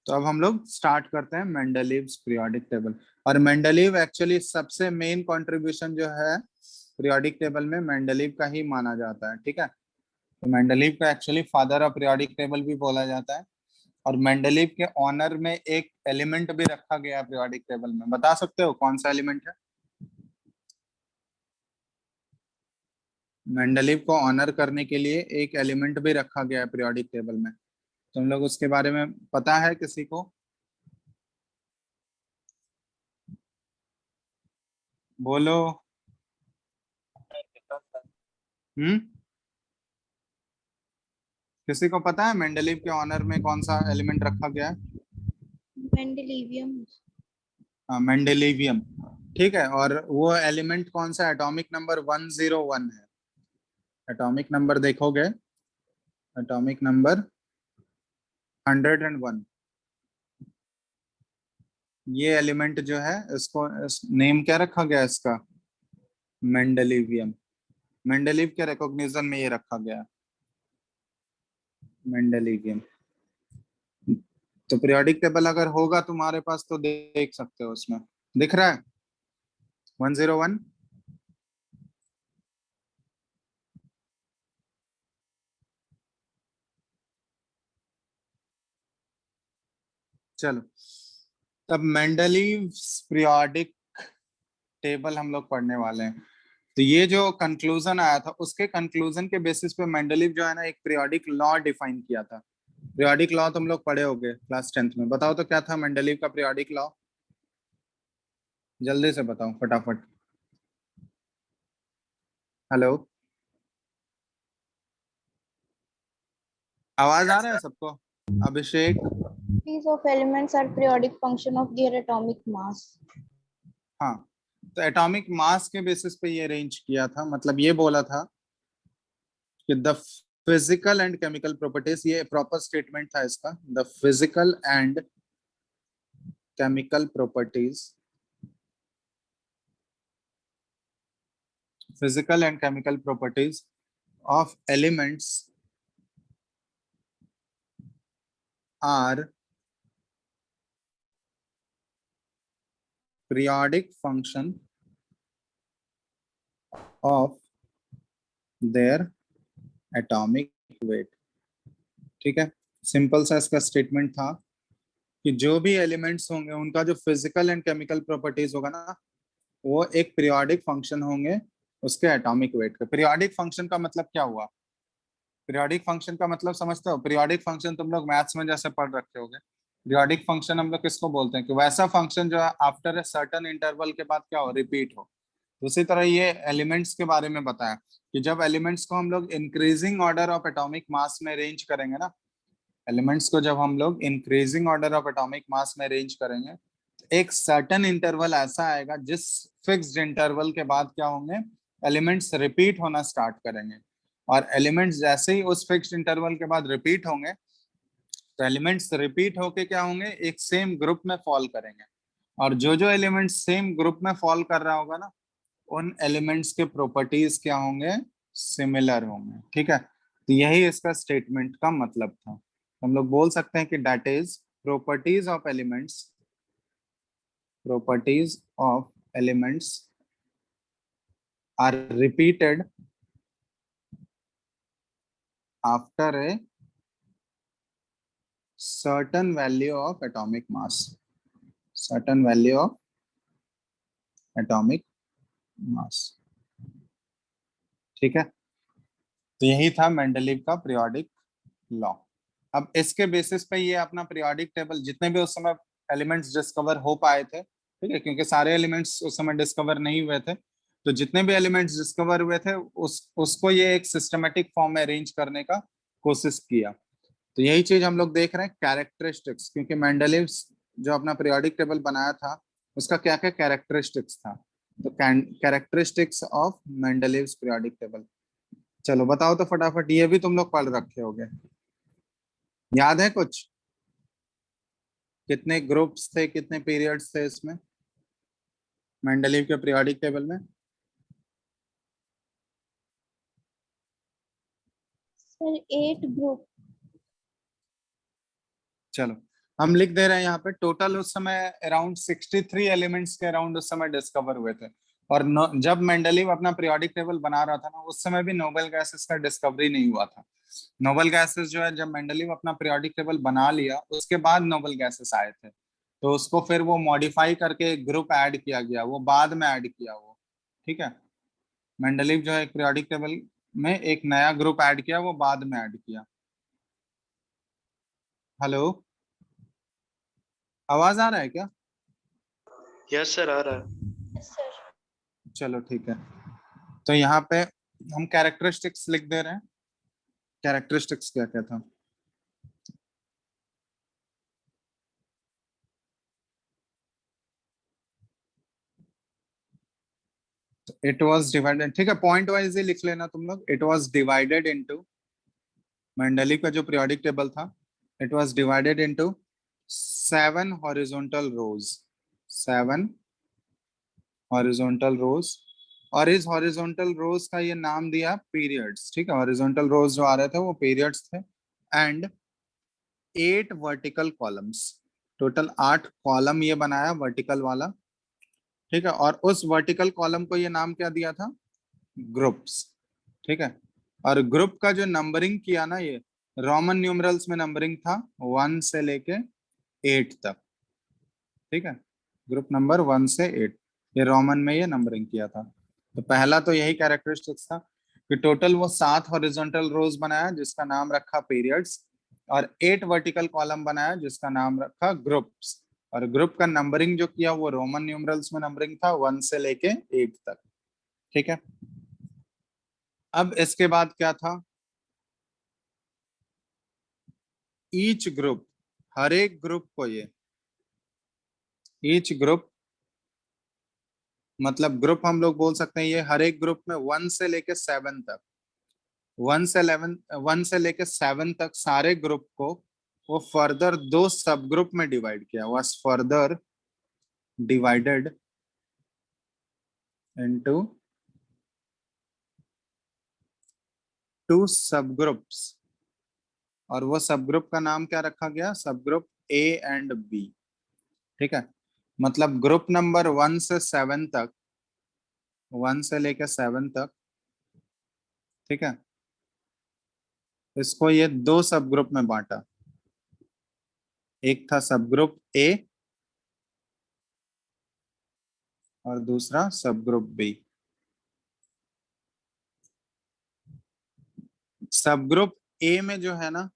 तो अब हम लोग स्टार्ट करते हैं मेंडलीव्स पीरियोडिक टेबल। और मेंडलीव एक्चुअली सबसे मेन कंट्रीब्यूशन जो है पीरियोडिक टेबल में मेंडलीव का ही माना जाता है। ठीक है, तो मेंडलीव का actually father of periodic table भी बोला जाता है, और मेंडलीव के ऑनर में एक एलिमेंट भी रखा गया है पीरियोडिक टेबल में। बता सकते हो कौन सा एलिमेंट है? मेंडलीव को ऑनर करने के लिए एक एलिमेंट भी रखा गया है पीरियोडिक टेबल में। तुम लोग उसके बारे में पता है किसी को? बोलो। किसी को पता है मेंडलीव के ऑनर में कौन सा एलिमेंट रखा गया है? Mendelevium. हाँ, मेंडेलिवियम। ठीक है, और वो एलिमेंट कौन सा? एटॉमिक नंबर 101 है। एटॉमिक नंबर देखोगे, एटॉमिक नंबर 101। ये एलिमेंट जो है इसको नेम क्या रखा गया इसका? मेंडेलिवियम। मेंडेलिव के रिकॉग्निशन में ये रखा गया, मेंडेलिवियम। तो पीरियोडिक टेबल अगर होगा तुम्हारे पास तो देख सकते हो, उसमें दिख रहा है 101। चलो, तब मेंडलीव्स पीरियोडिक टेबल हम लोग पढ़ने वाले हैं। तो ये जो कंक्लूजन आया था, उसके कंक्लूजन के बेसिस पे मेंडलीव जो है ना एक पीरियोडिक लॉ डिफाइन किया था। पीरियोडिक लॉ तुम लोग पढ़े होगे क्लास 10th में। बताओ तो क्या था मेंडलीव का पीरियोडिक लॉ, जल्दी से बताओ फटाफट। हेलो, आवाज आ रहा है सबको? अभिषेक, Properties of elements are periodic function of their atomic mass. हाँ, तो एटॉमिक मास के बेसिस पे ये अरेंज किया था। मतलब ये बोला था कि the physical and chemical properties, ये प्रॉपर स्टेटमेंट था इसका, the physical and chemical properties, physical and chemical properties of elements are periodic function of their atomic weight। ठीक है, सिंपल सा इसका स्टेटमेंट था कि जो भी एलिमेंट्स होंगे उनका जो फिजिकल एंड केमिकल प्रॉपर्टीज होगा ना, वो एक पीरियोडिक फंक्शन होंगे उसके एटॉमिक वेट के। पीरियोडिक फंक्शन का मतलब क्या हुआ? पीरियोडिक फंक्शन का मतलब समझते हो? पीरियोडिक फंक्शन तुम लोग मैथ्स में जैसे पढ़ रखे होगे। पीरियोडिक फंक्शन हम लोग किसको बोलते हैं? कि वैसा फंक्शन जो आफ्टर ए सर्टेन इंटरवल के बाद क्या हो, रिपीट हो। उसी तरह ये एलिमेंट्स के बारे में बताया कि जब एलिमेंट्स को हम लोग increasing order of atomic mass में अरेंज करेंगे ना, एलिमेंट्स को जब हम लोग increasing order of atomic mass में अरेंज करेंगे, एक सर्टेन इंटरवल ऐसा आएगा जिस फिक्स्ड इंटरवल के बाद क्या होंगे, एलिमेंट्स रिपीट होना स्टार्ट करेंगे। और एलिमेंट्स जैसे ही उस फिक्स्ड इंटरवल के बाद रिपीट होंगे, तो एलिमेंट्स रिपीट होके क्या होंगे, एक सेम ग्रुप में फॉल करेंगे। और जो जो एलिमेंट्स सेम ग्रुप में फॉल कर रहा होगा ना, उन एलिमेंट्स के प्रॉपर्टीज क्या होंगे, सिमिलर होंगे। ठीक है, तो यही इसका स्टेटमेंट का मतलब था। हम लोग बोल सकते हैं कि that is properties of elements, properties of elements are repeated after a certain value of atomic mass, certain value of atomic mass। ठीक है, तो यही था मेंडलीव का पीरियोडिक लॉ। अब इसके बेसिस पे ये अपना पीरियोडिक टेबल, जितने भी उस समय एलिमेंट्स डिस्कवर हो पाए थे, ठीक है, क्योंकि सारे एलिमेंट्स उस समय डिस्कवर नहीं हुए थे, तो जितने भी एलिमेंट्स डिस्कवर हुए थे उसको ये एक सिस्टमेटिक फॉर्म में अरेंज करने का कोशिश किया। तो यही चीज हम लोग देख रहे हैं, कैरेक्टरिस्टिक्स। क्योंकि मेंडलीव जो अपना पीरियोडिक टेबल बनाया था, उसका क्या क्या कैरेक्टरिस्टिक्स था, तो characteristics of Mendeleev's periodic table. चलो बताओ तो फटाफट, ये भी तुम लोग पढ़ रखे होगे, याद है कुछ? कितने ग्रुप्स थे, कितने पीरियड्स थे इसमें मेंडलीव के पीरियोडिक टेबल में? Sir, 8 group. चलो, हम लिख दे रहे हैं यहाँ पे, टोटल उस समय अराउंड 63 एलिमेंट्स के अराउंड उस समय डिस्कवर हुए थे। और जब मेंडलीव अपना पीरियोडिक टेबल बना रहा था ना, उस समय भी नोबेल गैसेस का डिस्कवरी नहीं हुआ था। नोबेल गैसेस जो है, जब मेंडलीव अपना पीरियोडिक टेबल बना लिया, उसके बाद नोबेल गैसेस आए थे। तो उसको फिर वो मॉडिफाई करके एक ग्रुप ऐड किया गया, वो बाद में ऐड किया वो। ठीक है, मेंडलीव जो है एक पीरियोडिक टेबल में एक नया ग्रुप ऐड किया, वो बाद में ऐड किया। हेलो, आवाज आ रहा है क्या? यस सर, आ रहा है। Yes, sir. चलो ठीक है, तो यहाँ पे हम कैरेक्टरिस्टिक्स लिख दे रहे हैं। कैरेक्टरिस्टिक्स क्या क्या था? इट वाज डिवाइडेड, ठीक है, पॉइंट वाइज ही लिख लेना तुम लोग। It was divided into, Mendeleev का जो पीरियोडिक टेबल था, it was divided into 7 horizontal rows, 7 horizontal rows. और इस हॉरिजॉन्टल रोज का ये नाम दिया पीरियड्स। ठीक है, हॉरिजॉन्टल रोज जो आ रहे थे वो पीरियड्स थे। And 8 vertical columns, total 8 column ये बनाया वर्टिकल वाला, ठीक है। और उस वर्टिकल कॉलम को ये नाम क्या दिया था, ग्रुप्स, ठीक है। और ग्रुप का जो नंबरिंग किया ना, ये रोमन न्यूमरल्स में नंबरिंग था 1 से लेके 8 तक, ठीक है। ग्रुप नंबर 1 से 8 ये रोमन में ये नंबरिंग किया था। तो पहला तो यही कैरेक्टरिस्टिक्स था कि टोटल वो 7 हॉरिजॉन्टल रोज बनाया जिसका नाम रखा पीरियड्स, और 8 वर्टिकल कॉलम बनाया जिसका नाम रखा ग्रुप्स। और ग्रुप का नंबरिंग जो किया वो रोमन न्यूमरल्स में नंबरिंग था 1 से लेके 8 तक, ठीक है। अब इसके बाद क्या था, ईच ग्रुप, हर एक ग्रुप को ये, ईच ग्रुप मतलब ग्रुप हम लोग बोल सकते हैं ये हर एक ग्रुप में 1 से लेके 7 तक, 1 से लेके 7 तक सारे ग्रुप को वो फर्दर 2 सब ग्रुप में डिवाइड किया, वाज फर्दर डिवाइडेड इनटू 2 सब ग्रुप्स। और वो सब ग्रुप का नाम क्या रखा गया, सब ग्रुप ए एंड बी, ठीक है। मतलब ग्रुप नंबर 1 से 7 तक, 1 से लेके 7 तक, ठीक है, इसको ये 2 सब ग्रुप में बांटा। एक था सब ग्रुप ए और दूसरा सब ग्रुप बी। सब ग्रुप ए में जो है ना,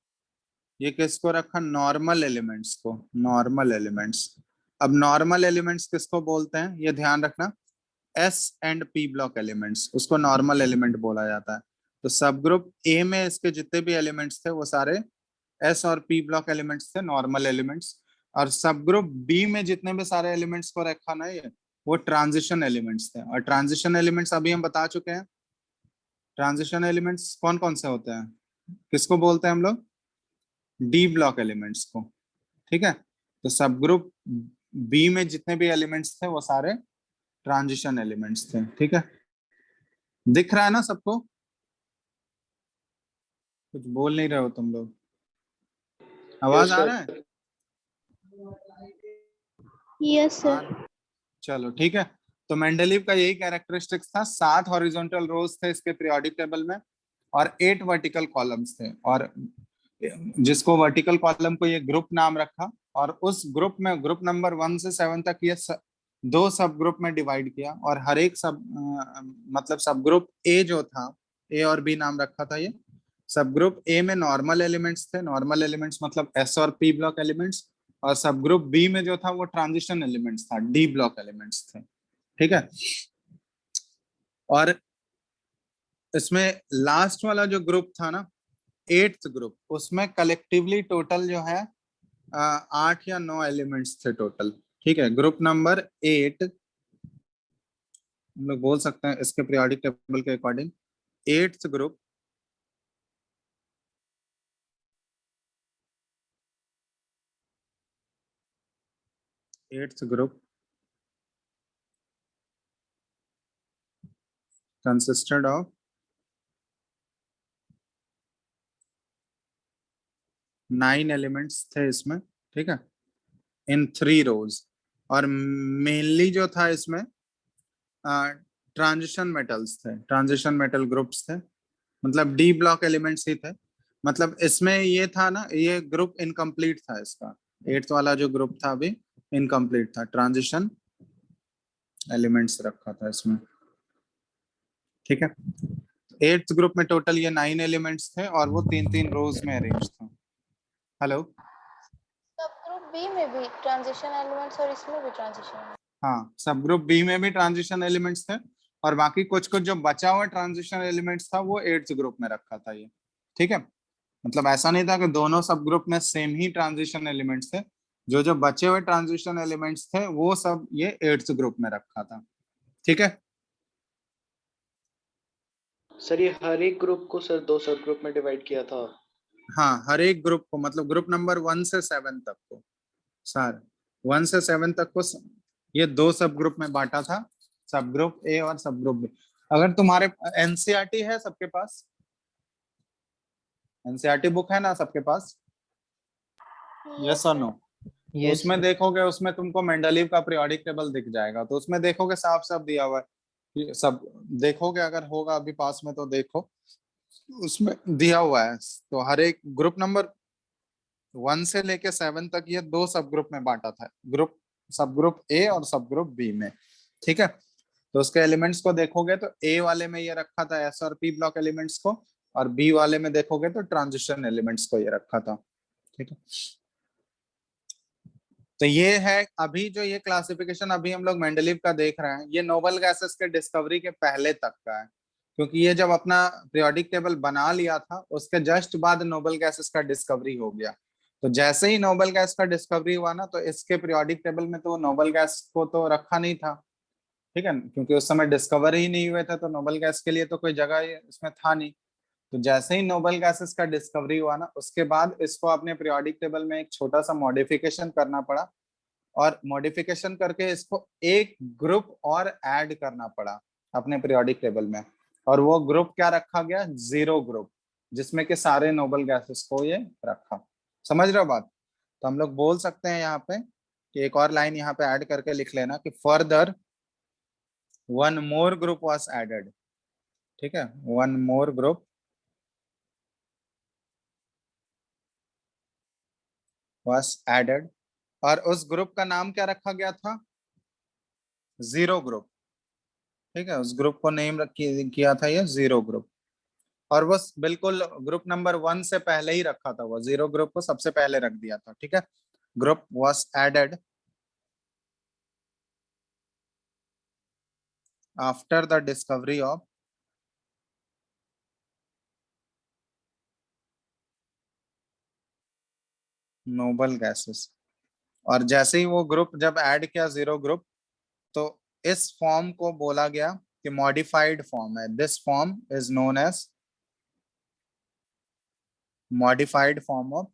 ये किसको रखा, नॉर्मल एलिमेंट्स को, नॉर्मल एलिमेंट्स। अब नॉर्मल एलिमेंट्स किसको बोलते हैं ये ध्यान रखना, S and P block elements, उसको नॉर्मल एलिमेंट बोला जाता है। तो सब ग्रुप ए में इसके जितने भी एलिमेंट्स थे वो सारे एस और पी ब्लॉक एलिमेंट्स थे, नॉर्मल एलिमेंट्स। और सब ग्रुप बी में जितने भी सारे एलिमेंट्स को रखा ना, ये वो ट्रांजिशन एलिमेंट्स थे। और ट्रांजिशन एलिमेंट्स अभी हम बता चुके हैं, ट्रांजिशन एलिमेंट्स कौन कौन से होते हैं, किसको बोलते हैं हम लोग, डी ब्लॉक एलिमेंट्स को, ठीक है। तो सब ग्रुप बी में जितने भी एलिमेंट्स थे वो सारे ट्रांजिशन एलिमेंट्स थे, ठीक है। दिख रहा है ना सबको, कुछ बोल नहीं रहे हो तुम लोग, आवाज Yes, आ sir. रहा है, Yes, sir. चलो ठीक है। तो मेंडलीव का यही कैरेक्टरिस्टिक्स था, 7 हॉरिजॉन्टल रोज थे इसके पीरियोडिक टेबल में और 8 वर्टिकल कॉलम्स थे। और जिसको वर्टिकल कॉलम को ये ग्रुप नाम रखा, और उस ग्रुप में ग्रुप नंबर 1 से 7 तक ये 2 सब ग्रुप में डिवाइड किया। और हर एक सब मतलब सब ग्रुप ए जो था, ए और बी नाम रखा था ये। सब ग्रुप ए में नॉर्मल एलिमेंट्स थे, नॉर्मल एलिमेंट्स मतलब एस और पी ब्लॉक एलिमेंट्स। और सब ग्रुप बी में जो था वो ट्रांजिशन एलिमेंट्स था, डी ब्लॉक एलिमेंट्स थे, ठीक है। और इसमें लास्ट वाला जो ग्रुप था ना, 8th ग्रुप, उसमें कलेक्टिवली टोटल जो है 8 या 9 एलिमेंट्स थे टोटल, ठीक है। ग्रुप नंबर 8 हम लोग बोल सकते हैं इसके पीरियोडिक टेबल के according, 8th group consisted of 9 elements थे इसमें, ठीक है, इन 3 रोज। और मेनली जो था इसमें ट्रांजिशन मेटल्स थे, ट्रांजिशन मेटल ग्रुप्स थे, मतलब डी ब्लॉक एलिमेंट्स ही थे। मतलब इसमें ये था ना, ये ग्रुप इनकम्प्लीट था इसका, 8th वाला जो ग्रुप था अभी इनकम्प्लीट था, ट्रांजिशन एलिमेंट्स रखा था इसमें, ठीक है। 8th ग्रुप में टोटल ये 9 एलिमेंट्स थे और वो 3-3 रोज में अरेंज था। हेलो, सब ग्रुप बी में भी ट्रांजिशन एलिमेंट्स और इसमें भी ट्रांजिशन। हाँ, सब ग्रुप बी में भी ट्रांजिशन एलिमेंट्स थे और बाकी कुछ कुछ जो बचा हुआ ट्रांजिशन एलिमेंट्स था वो 8th ग्रुप में रखा था ये, ठीक है। मतलब ऐसा नहीं था कि दोनों सब ग्रुप में सेम ही ट्रांजिशन एलिमेंट्स थे, जो जो बचे हुए ट्रांजिशन एलिमेंट्स थे वो सब ये 8th ग्रुप में रखा था, ठीक है। सर ये हर एक ग्रुप को सर 2 सब ग्रुप में डिवाइड किया था। हाँ, हर एक ग्रुप को, मतलब ग्रुप नंबर 1 से 7 तक को, सर 1 से 7 तक को ये 2 सब ग्रुप में बांटा था, सब ग्रुप ए और सब ग्रुप बी। अगर तुम्हारे एनसीईआरटी है सबके पास, एनसीईआरटी बुक है ना सबके पास, यस और नो? तो यस उसमें देखोगे, उसमें तुमको मेंडलीव का पीरियोडिक टेबल दिख जाएगा, तो उसमें देखोगे साफ साफ दिया हुआ है, ये सब देखोगे, अगर होगा अभी पास में तो देखो, उसमें दिया हुआ है। तो हर एक ग्रुप नंबर 1 से लेके 7 तक ये 2 सब ग्रुप में बांटा था, ग्रुप सब ग्रुप ए और सब ग्रुप बी में, ठीक है। तो उसके एलिमेंट्स को देखोगे तो ए वाले में ये रखा था एस और पी ब्लॉक एलिमेंट्स को, और बी वाले में देखोगे तो ट्रांजिशन एलिमेंट्स को ये रखा था, ठीक है। तो ये है अभी जो ये क्लासिफिकेशन अभी हम लोग मेंडलीव का देख रहे हैं, ये नोबल गैसेस के डिस्कवरी के पहले तक का है, क्योंकि ये जब अपना पीरियोडिक टेबल बना लिया था उसके जस्ट बाद नोबल गैसेस का डिस्कवरी हो गया। तो जैसे ही नोबल गैस का डिस्कवरी हुआ ना, तो इसके पीरियोडिक टेबल में तो नोबल गैस को तो रखा नहीं था, ठीक है, क्योंकि उस समय डिस्कवर ही नहीं हुए थे, तो नोबल गैस के लिए तो कोई जगह इसमें था नहीं। तो जैसे ही नोबल गैसेस का डिस्कवरी हुआ ना, उसके बाद इसको अपने पीरियोडिक टेबल में एक छोटा सा मॉडिफिकेशन करना पड़ा, और मॉडिफिकेशन करके इसको एक ग्रुप और ऐड करना पड़ा अपने पीरियोडिक टेबल में, और वो ग्रुप क्या रखा गया? जीरो ग्रुप, जिसमें कि सारे नोबल गैसेस को ये रखा। समझ रहे हो बात? तो हम लोग बोल सकते हैं यहाँ पे कि एक और लाइन यहाँ पे ऐड करके लिख लेना कि further one more group was added, ठीक है, one more group was added, और उस ग्रुप का नाम क्या रखा गया था? जीरो ग्रुप, ठीक है, उस ग्रुप को नेम किया था ये जीरो ग्रुप, और वो बिल्कुल ग्रुप नंबर 1 से पहले ही रखा था, वो जीरो ग्रुप को सबसे पहले रख दिया था, ठीक है। Group was added after the discovery of noble gases, और जैसे ही वो ग्रुप जब ऐड किया जीरो ग्रुप, तो इस फॉर्म को बोला गया कि मॉडिफाइड फॉर्म है, this form is known as modified form of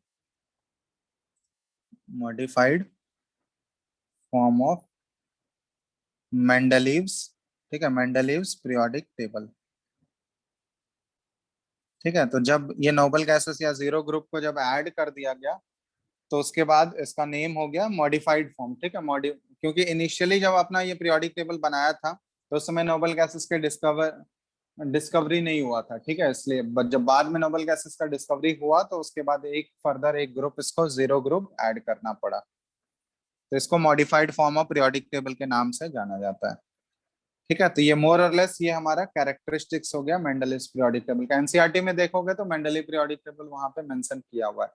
modified form of Mendeleev's, ठीक है, मेंडलीव्स पीरियोडिक टेबल, ठीक है। तो जब ये नोबल गैसेस या जीरो ग्रुप को जब ऐड कर दिया गया, तो उसके बाद इसका नेम हो गया मॉडिफाइड फॉर्म, ठीक है। क्योंकि इनिशियली जब अपना ये पीरियोडिक टेबल बनाया था, तो उस समय नोबल गैसेस के डिस्कवरी नहीं हुआ था, ठीक है, इसलिए जब बाद में नोबल गैसेस का डिस्कवरी हुआ, तो उसके बाद एक फर्दर एक ग्रुप इसको जीरो ग्रुप ऐड करना पड़ा, तो इसको modified form of periodic table के नाम से जाना जाता है, ठीक है। तो ये मोर और लेस ये हमारा कैरेक्टरिस्टिक्स हो गया मेंडलीव पीरियोडिक टेबल का। एनसीईआरटी में देखोगे तो मेंडलीव पीरियोडिक टेबल वहां पे मेंशन किया हुआ है।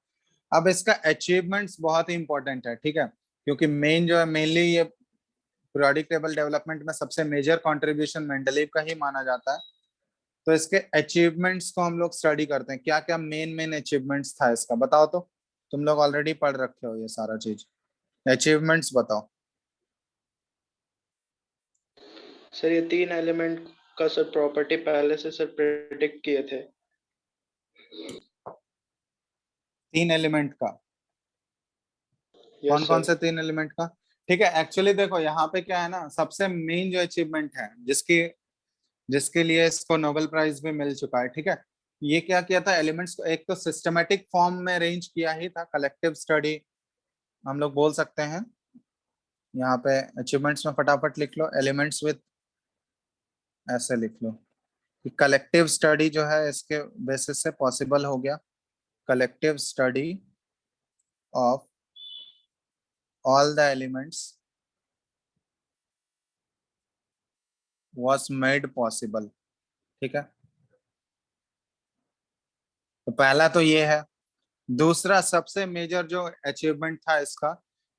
अब इसका अचीवमेंट्स बहुत ही इंपॉर्टेंट है, ठीक है, क्योंकि मेन जो है मेनली ये पीरियोडिक टेबल डेवलपमेंट में सबसे मेजर कंट्रीब्यूशन मेंडलीव का ही माना जाता है। तो इसके अचीवमेंट्स को हम लोग स्टडी करते हैं, क्या क्या मेन मेन अचीवमेंट्स था इसका, बताओ तो। तुम लोग ऑलरेडी पढ़ रखे हो ये सारा चीज, अचीवमेंट्स बताओ। सर ये 3 एलिमेंट का सर प्रॉपर्टी पहले से सर प्रेडिक्ट किए थे। 3 एलिमेंट का? यस कौन कौन सर। से 3 एलिमेंट का? ठीक है, एक्चुअली देखो यहाँ पे क्या है ना, सबसे मेन जो अचीवमेंट है जिसकी जिसके लिए इसको नोबेल प्राइज भी मिल चुका है, ठीक है, ये क्या किया था, एलिमेंट्स को एक तो सिस्टमेटिक फॉर्म में अरेंज किया ही था, कलेक्टिव स्टडी हम लोग बोल सकते हैं। यहाँ पे अचीवमेंट्स में फटाफट लिख लो, एलिमेंट्स विद, ऐसे लिख लो कि कलेक्टिव स्टडी जो है इसके बेसिस से पॉसिबल हो गया, collective study of all the elements was made possible, ठीक है। तो पहला तो ये है। दूसरा सबसे मेजर जो अचीवमेंट था इसका,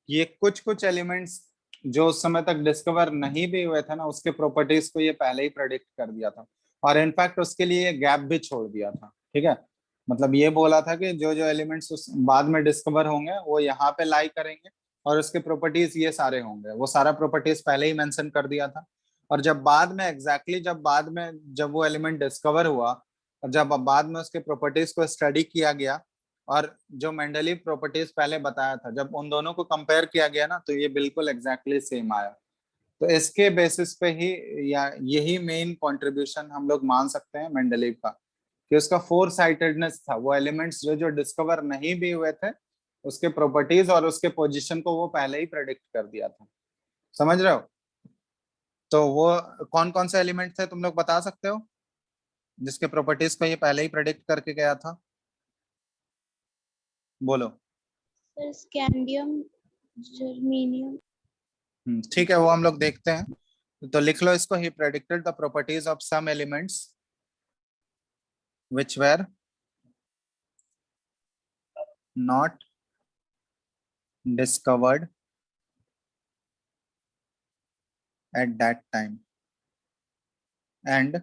ये कुछ कुछ एलिमेंट्स जो उस समय तक डिस्कवर नहीं भी हुए थे ना, उसके प्रॉपर्टीज को ये पहले ही प्रेडिक्ट कर दिया था, और इनफैक्ट उसके लिए गैप भी छोड़ दिया था, ठीक है। मतलब ये बोला था कि जो जो एलिमेंट्स उस बाद में डिस्कवर होंगे वो यहाँ पे लाई करेंगे, और उसके प्रॉपर्टीज ये सारे होंगे, वो सारा प्रॉपर्टीज पहले ही मेंशन कर दिया था। और जब बाद में जब बाद में जब वो एलिमेंट डिस्कवर हुआ, और जब बाद में उसके प्रॉपर्टीज को स्टडी किया गया, और जो मेंडलीव प्रॉपर्टीज पहले बताया था, जब उन दोनों को कंपेयर किया गया ना, तो ये बिल्कुल एग्जैक्टली सेम आया। तो इसके बेसिस पे ही, या यही मेन कंट्रीब्यूशन हम लोग मान सकते हैं मेंडलीव का, कि उसका फोर साइटेडनेस था, वो एलिमेंट्स जो जो डिस्कवर नहीं भी हुए थे उसके प्रॉपर्टीज और उसके पोजीशन को वो पहले ही प्रेडिक्ट कर दिया था। समझ रहे हो? तो वो कौन कौन से एलिमेंट थे तुम लोग बता सकते हो जिसके प्रॉपर्टीज को ये पहले ही प्रेडिक्ट करके गया था? बोलो। Sir scandium, germanium. ठीक है, वो हम लोग देखते हैं। तो लिख लो इसको, he predicted the properties of some elements which were not discovered at that time and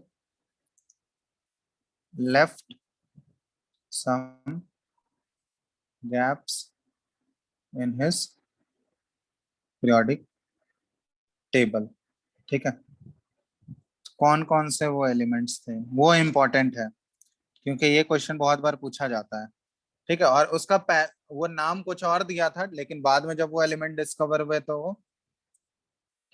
left some gaps in his periodic table। ठीक है, कौन कौन से वो एलिमेंट्स थे वो इम्पोर्टेंट है क्योंकि ये क्वेश्चन बहुत बार पूछा जाता है। ठीक है, और उसका वो नाम कुछ और दिया था लेकिन बाद में जब वो एलिमेंट डिस्कवर हुए तो वो,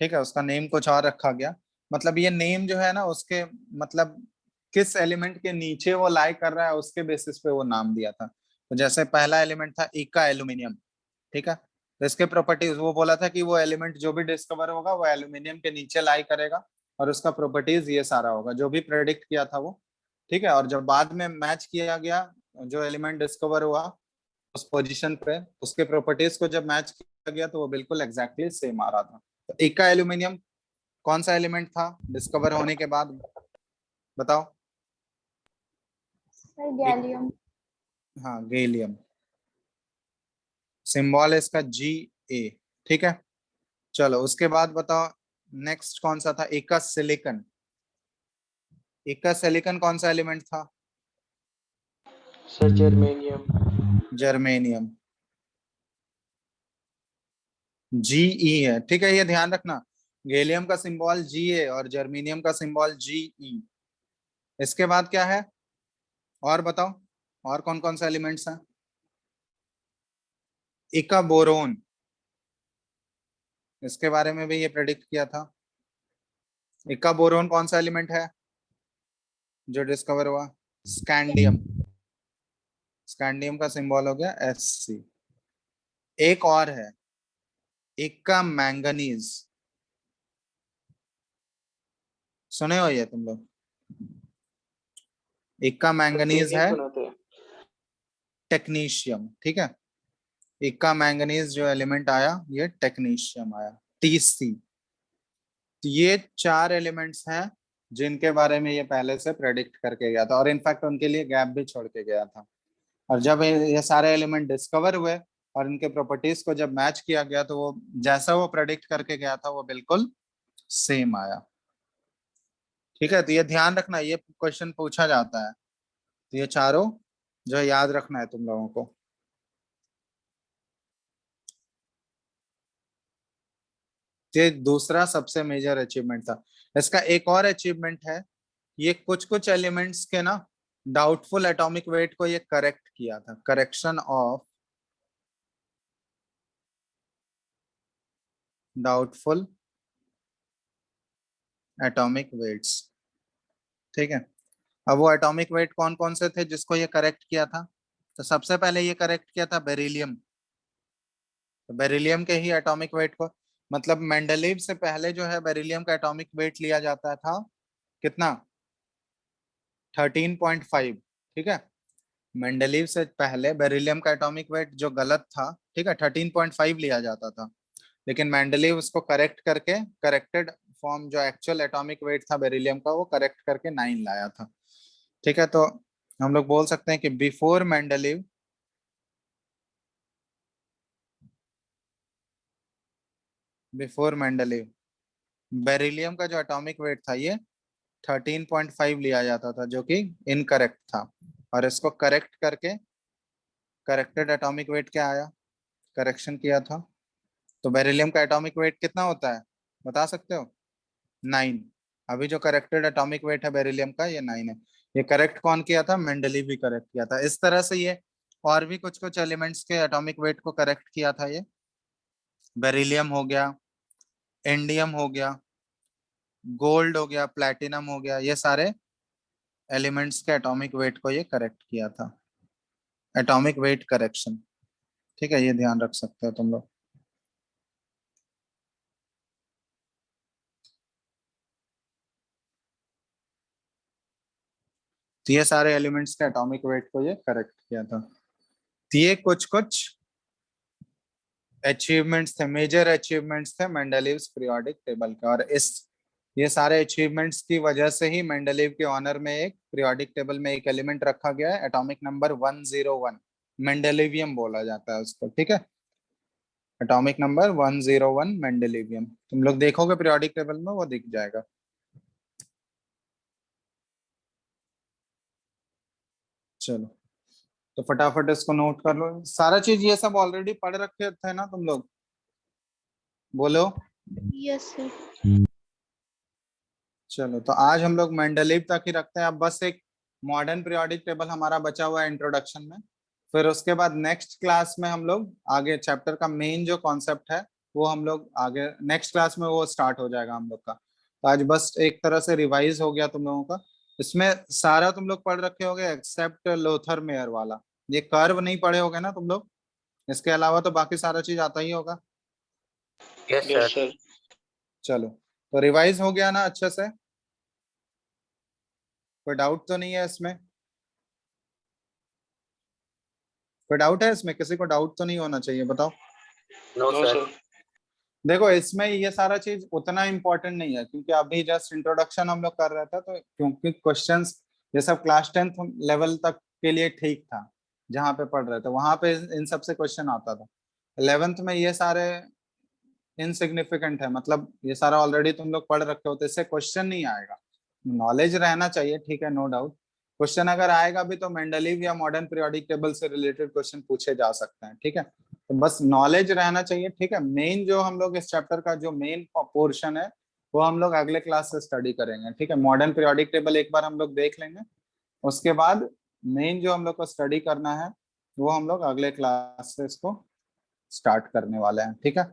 ठीक है, उसका नेम कुछ और रखा गया। मतलब ये नेम जो है ना, उसके मतलब किस एलिमेंट के नीचे वो लाई कर रहा है उसके बेसिस पे वो नाम दिया था। तो जैसे पहला एलिमेंट था इका एल्यूमिनियम, ठीक है, तो इसके प्रॉपर्टीज वो बोला था कि वो एलिमेंट जो भी डिस्कवर होगा वो एल्यूमिनियम के नीचे लाई करेगा और उसका प्रॉपर्टीज ये सारा होगा जो भी प्रेडिक्ट किया था वो। ठीक है, और जब बाद में मैच किया गया जो एलिमेंट डिस्कवर हुआ उस पोजीशन पे, उसके प्रॉपर्टीज को जब मैच किया गया तो वो बिल्कुल एग्जैक्टली सेम आ रहा था। तो इका एल्यूमिनियम कौन सा एलिमेंट था डिस्कवर होने के बाद? बताओ। Sir gallium. हाँ, गैलियम, सिंबल है इसका Ga। ठीक है, चलो उसके बाद बताओ नेक्स्ट कौन सा था? इका सिलिकन। इका सिलिकन कौन सा एलिमेंट था? Sir germanium. जर्मेनियम, Ge है। ठीक है, ये ध्यान रखना, गैलियम का सिंबल Ga और जर्मेनियम का सिंबल Ge। इसके बाद क्या है और बताओ, और कौन कौन सा एलिमेंट्स हैं? इका बोरोन, इसके बारे में भी ये प्रेडिक्ट किया था। इका बोरोन कौन सा एलिमेंट है जो डिस्कवर हुआ? स्कैंडियम, स्कैंडियम का सिंबल हो गया Sc। एक और है इका मैंगनीज, सुने हो ये तुम लोग? इका मैंगनीज नहीं है सुना था। टेक्नीशियम। ठीक है, इका मैंगनीज जो एलिमेंट आया ये टेक्नीशियम आया, Tc। तो ये चार एलिमेंट्स हैं जिनके बारे में ये पहले से प्रेडिक्ट करके गया था और इनफैक्ट उनके लिए गैप भी छोड़ के गया था। और जब ये सारे एलिमेंट डिस्कवर हुए और इनके प्रॉपर्टीज को जब मैच किया गया तो वो जैसा वो प्रेडिक्ट करके गया था वो बिल्कुल सेम आया। ठीक है, तो ये ध्यान रखना, ये क्वेश्चन पूछा जाता है, तो ये चारों जो याद रखना है तुम लोगों को। ये दूसरा सबसे मेजर अचीवमेंट था। इसका एक और अचीवमेंट है, ये कुछ कुछ एलिमेंट्स के ना डाउटफुल एटॉमिक वेट को ये करेक्ट किया था, correction of doubtful atomic weights. ठीक है, अब वो एटॉमिक वेट कौन कौन से थे जिसको ये करेक्ट किया था? तो सबसे पहले ये करेक्ट किया था बेरिलियम। तो बेरिलियम के ही एटॉमिक वेट को, मतलब मेंडलीव से पहले जो है बेरिलियम का एटॉमिक वेट लिया जाता था कितना? 13.5। ठीक है, मेंडलीव से पहले बेरिलियम का एटॉमिक वेट जो गलत था, ठीक है, 13.5 लिया जाता था, लेकिन मेंडलीव उसको करेक्ट करके, करेक्टेड फॉर्म जो एक्चुअल एटॉमिक वेट था बेरिलियम का वो करेक्ट करके 9 लाया था। ठीक है, तो हम लोग बोल सकते हैं कि before Mendeleev, before Mendeleev beryllium का जो एटॉमिक वेट था ये 13.5 लिया जाता था जो कि इनकरेक्ट था, और इसको करेक्ट करके करेक्टेड एटॉमिक वेट क्या आया, करेक्शन किया था। तो बेरिलियम का एटॉमिक वेट कितना होता है बता सकते हो? 9। अभी जो करेक्टेड एटॉमिक वेट है बेरिलियम का ये 9 है। ये करेक्ट कौन किया था? मेंडलीव भी करेक्ट किया था। इस तरह से ये और भी कुछ कुछ एलिमेंट्स के एटॉमिक वेट को करेक्ट किया था। ये बेरिलियम हो गया, इंडियम हो गया, गोल्ड हो गया, प्लैटिनम हो गया, ये सारे एलिमेंट्स के एटॉमिक वेट को ये करेक्ट किया था, एटॉमिक वेट करेक्शन। ठीक है, ये ध्यान रख सकते हो तुम लोग। तो ये सारे एलिमेंट्स के एटॉमिक वेट को ये करेक्ट किया था। तो ये कुछ कुछ अचीवमेंट्स थे, मेजर अचीवमेंट्स थे मेंडलीव्स पीरियोडिक टेबल के, और इस ये सारे अचीवमेंट्स की वजह से ही मेंडलीव के ऑनर में एक पीरियोडिक टेबल में एक एलिमेंट रखा गया है, एटॉमिक नंबर 101, मेंडलीवियम बोला जाता है उसको। ठीक है, एटॉमिक नंबर 101 मेंडलीवियम, तुम लोग देखोगे पीरियोडिक टेबल में वो दिख जाएगा। चलो, तो फटाफट इसको नोट कर लो। सारा चीज ये सब ऑलरेडी पढ़ रखे थे ना तुम लोग, बोलो। Yes, sir. चलो, तो आज हम लोग मेंडलीव तक ही रखते हैं। अब बस एक मॉडर्न पीरियोडिक टेबल हमारा बचा हुआ है इंट्रोडक्शन में। फिर उसके बाद नेक्स्ट क्लास में हम लोग आगे चैप्टर का मेन जो कॉन्सेप्ट है वो हम लोग आगे नेक्स्ट क्लास में वो स्टार्ट हो जाएगा हम लोग का। तो आज बस एक तरह से रिवाइज हो गया तुम लोगों का। इसमें सारा तुम लोग पढ़ रखे होगे एक्सेप्ट लोथर मेयर वाला। ये कर्व नहीं पढ़े होगे ना तुम लोग, इसके अलावा तो बाकी सारा चीज आता ही होगा। Yes sir. चलो, तो रिवाइज हो गया ना अच्छे से? कोई डाउट तो नहीं है इसमें? कोई डाउट है इसमें? किसी को डाउट तो नहीं होना चाहिए, बताओ। No sir. देखो, इसमें ये सारा चीज उतना इम्पोर्टेंट नहीं है, क्योंकि अभी जस्ट इंट्रोडक्शन हम लोग कर रहे थे, तो क्योंकि क्वेश्चंस ये सब क्लास 10th लेवल तक के लिए ठीक था, जहाँ पे पढ़ रहे थे वहां पे इन सब से क्वेश्चन आता था। 11th में ये सारे इनसिग्निफिकेंट है, मतलब ये सारा ऑलरेडी तुम लोग पढ़ रखे हो, तो इससे क्वेश्चन नहीं आएगा। नॉलेज रहना चाहिए, ठीक है, नो डाउट। क्वेश्चन अगर आएगा भी तो मेंडलीव या मॉडर्न पीरियोडिक टेबल से रिलेटेड क्वेश्चन पूछे जा सकते हैं। ठीक है, तो बस नॉलेज रहना चाहिए। ठीक है, मेन जो हम लोग इस चैप्टर का जो मेन पोर्शन है वो हम लोग अगले क्लास से स्टडी करेंगे। ठीक है, मॉडर्न पीरियोडिक टेबल एक बार हम लोग देख लेंगे, उसके बाद मेन जो हम लोग को स्टडी करना है वो हम लोग अगले क्लास से इसको स्टार्ट करने वाले हैं। ठीक है,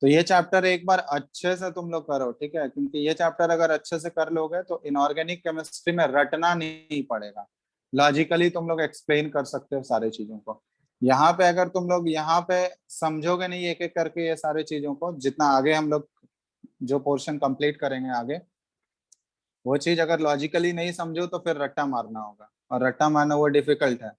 तो ये चैप्टर एक बार अच्छे से तुम लोग करो। ठीक है, क्योंकि ये चैप्टर अगर अच्छे से कर लोगे तो इनऑर्गेनिक केमिस्ट्री में रटना नहीं पड़ेगा, लॉजिकली तुम लोग एक्सप्लेन कर सकते हो सारे चीजों को। यहाँ पे अगर तुम लोग यहाँ पे समझोगे नहीं एक एक करके ये सारे चीजों को, जितना आगे हम लोग जो पोर्शन कंप्लीट करेंगे आगे, वो चीज अगर लॉजिकली नहीं समझो तो फिर रट्टा मारना होगा, और रट्टा मारना वो डिफिकल्ट है।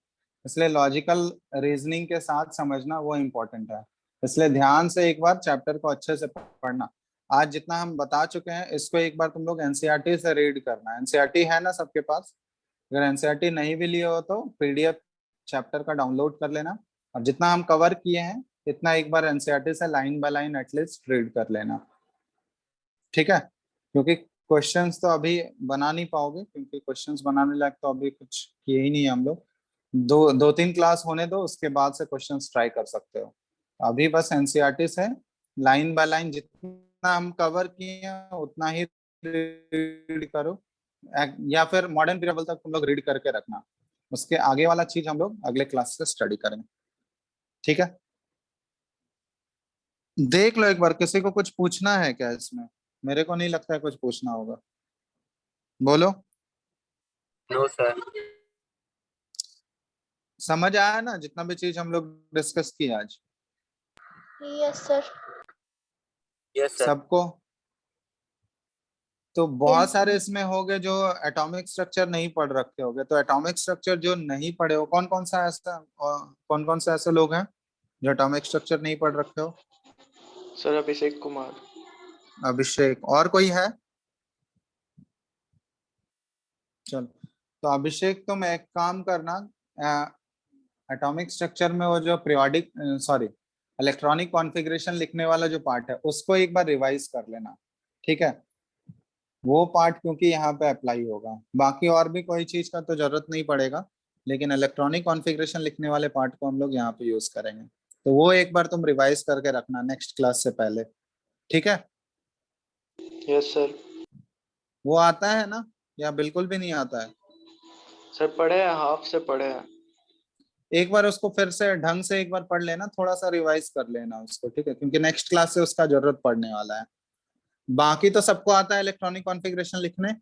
इसलिए लॉजिकल रीजनिंग के साथ समझना वो इम्पोर्टेंट है। इसलिए ध्यान से एक बार चैप्टर को अच्छे से पढ़ना। आज जितना हम बता चुके हैं इसको एक बार तुम लोग एनसीईआरटी से रीड करना। एनसीईआरटी है ना सबके पास? अगर एनसीईआरटी नहीं भी लिए हो तो पीडीएफ चैप्टर का डाउनलोड कर लेना, और जितना हम कवर किए हैं इतना एक बार एनसीईआरटी से line by line at least read कर लेना। ठीक है, क्योंकि क्वेश्चंस तो अभी बना नहीं पाओगे, क्योंकि क्वेश्चंस बनाने लायक तो अभी कुछ किए ही नहीं है हम लोग। दो तीन क्लास होने दो, उसके बाद से क्वेश्चंस ट्राई कर सकते हो। अभी बस एनसीईआरटी से लाइन बाय लाइन जितना हम कवर किए हैं उतना ही रीड करो, या फिर मॉडर्न पीरियड तक तुम लोग रीड करके रखना। उसके आगे वाला चीज हम लोग अगले क्लास से स्टडी करेंगे। ठीक है, देख लो एक बार, किसी को कुछ पूछना है क्या इसमें? मेरे को नहीं लगता है कुछ पूछना होगा, बोलो। No sir. समझ आया ना जितना भी चीज हम लोग डिस्कस किए आज? Yes, sir. Yes sir. सबको? तो बहुत Yes. सारे इसमें हो गए जो एटॉमिक स्ट्रक्चर नहीं पढ़ रखे होगे। तो एटॉमिक स्ट्रक्चर जो नहीं पढ़े हो, कौन कौन सा ऐसे लोग हैं जो एटॉमिक स्ट्रक्चर नहीं पढ़ रखे हो? सर अभिषेक कुमार। अभिषेक, और कोई है? चल, तो अभिषेक तुम एक काम करना, एटॉमिक स्ट्रक्चर में वो जो पीरियोडिक सॉरी इलेक्ट्रॉनिक कॉन्फ़िगरेशन लिखने वाला जो पार्ट है उसको एक बार रिवाइज कर लेना। ठीक है, वो पार्ट क्योंकि यहाँ पे अप्लाई होगा, बाकी और भी कोई चीज का तो जरूरत नहीं पड़ेगा, लेकिन इलेक्ट्रॉनिक कॉन्फ़िगरेशन लिखने वाले पार्ट को हम लोग यहाँ पे यूज करेंगे। तो वो एक बार तुम रिवाइज करके रखना नेक्स्ट क्लास से पहले। ठीक है, यस सर। वो आता है ना, या बिल्कुल भी नहीं आता है? सर पढ़े हैं, हाफ से पढ़े हैं। एक बार उसको फिर से ढंग से एक बार पढ़ लेना, थोड़ा सा रिवाइज कर लेना उसको। ठीक है, क्योंकि नेक्स्ट क्लास से उसका जरूरत पड़ने वाला है। बाकी तो सबको आता है इलेक्ट्रॉनिक कॉन्फ़िगरेशन लिखने?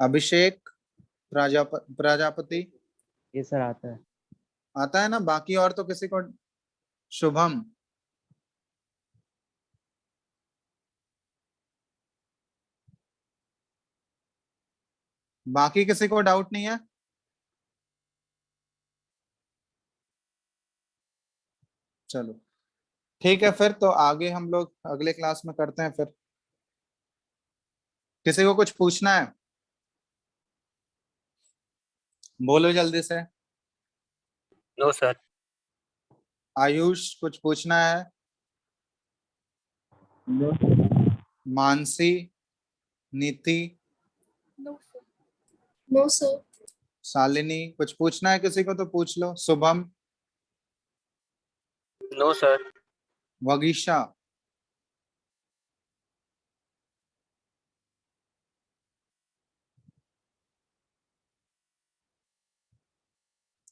अभिषेक, प्रजापति? ये सर आता है। आता है ना? बाकी और तो किसी को? शुभम, बाकी किसी को डाउट नहीं है? चलो ठीक है, फिर तो आगे हम लोग अगले क्लास में करते हैं फिर। किसी को कुछ पूछना है? बोलो जल्दी से। No sir. आयुष, कुछ पूछना है? No. मानसी, नीति, No, sir. शालिनी, कुछ पूछना है किसी को तो पूछ लो। Shubham, no sir. Vagisha,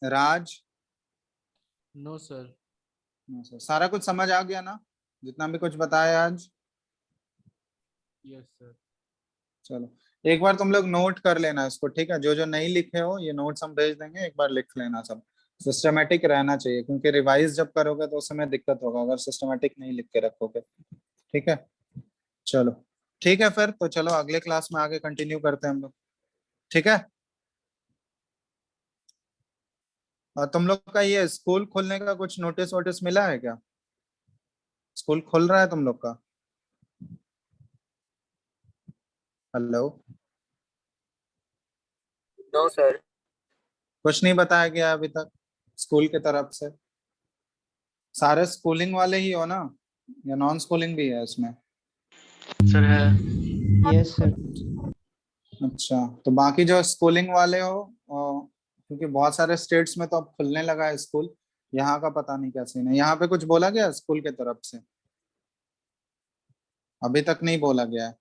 Raj, no sir. सारा कुछ समझ आ गया ना, जितना भी कुछ बताया आज? Yes sir. चलो एक बार तुम लोग नोट कर लेना इसको, ठीक है? जो जो नहीं लिखे हो ये नोट्स हम भेज देंगे, एक बार लिख लेना सब। सिस्टमेटिक रहना चाहिए, क्योंकि रिवाइज जब करोगे तो उस समय दिक्कत होगा अगर सिस्टमेटिक नहीं लिख के रखोगे। ठीक है, चलो ठीक है फिर तो, चलो अगले क्लास में आगे कंटिन्यू करते हैं हम लोग। ठीक है? और तुम लोग का ये स्कूल खोलने का कुछ नोटिस वोटिस मिला है क्या? स्कूल खुल रहा है तुम लोग का? Hello, no sir. कुछ नहीं बताया गया अभी तक स्कूल की तरफ से? सारे स्कूलिंग वाले ही हो ना, या नॉन स्कूलिंग भी है इसमें? सर है। Yes sir. अच्छा, तो बाकी जो स्कूलिंग वाले हो, क्योंकि बहुत सारे स्टेट्स में तो अब खुलने लगा है स्कूल, यहाँ का पता नहीं क्या सीन है। यहाँ पे कुछ बोला गया स्कूल के तरफ से? अभी तक नहीं बोला गया है।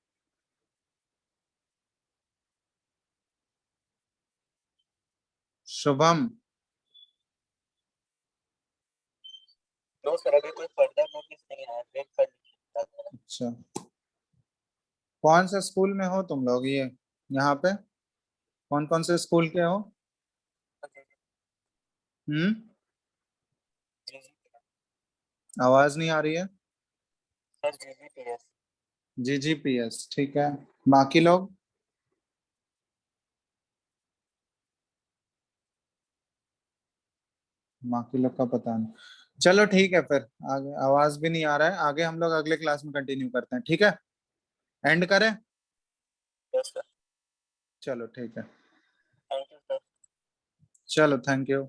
शुभम, नो सर, अभी कोई फर्दर नोटिस नहीं आया, वेट कर लीजिए। अच्छा, कौन से स्कूल में हो तुम लोग? ये यहाँ पे कौन कौन से स्कूल के हो? हम्म, आवाज नहीं आ रही है। Sir GGPS. जीजीपीएस, ठीक है। बाकी लोग? बाकी लोग का पता नहीं। चलो ठीक है फिर, आगे आवाज भी नहीं आ रहा है, आगे हम लोग अगले क्लास में कंटिन्यू करते हैं। ठीक है, एंड करें? Yes sir. चलो ठीक है, थैंक यू सर। चलो थैंक यू।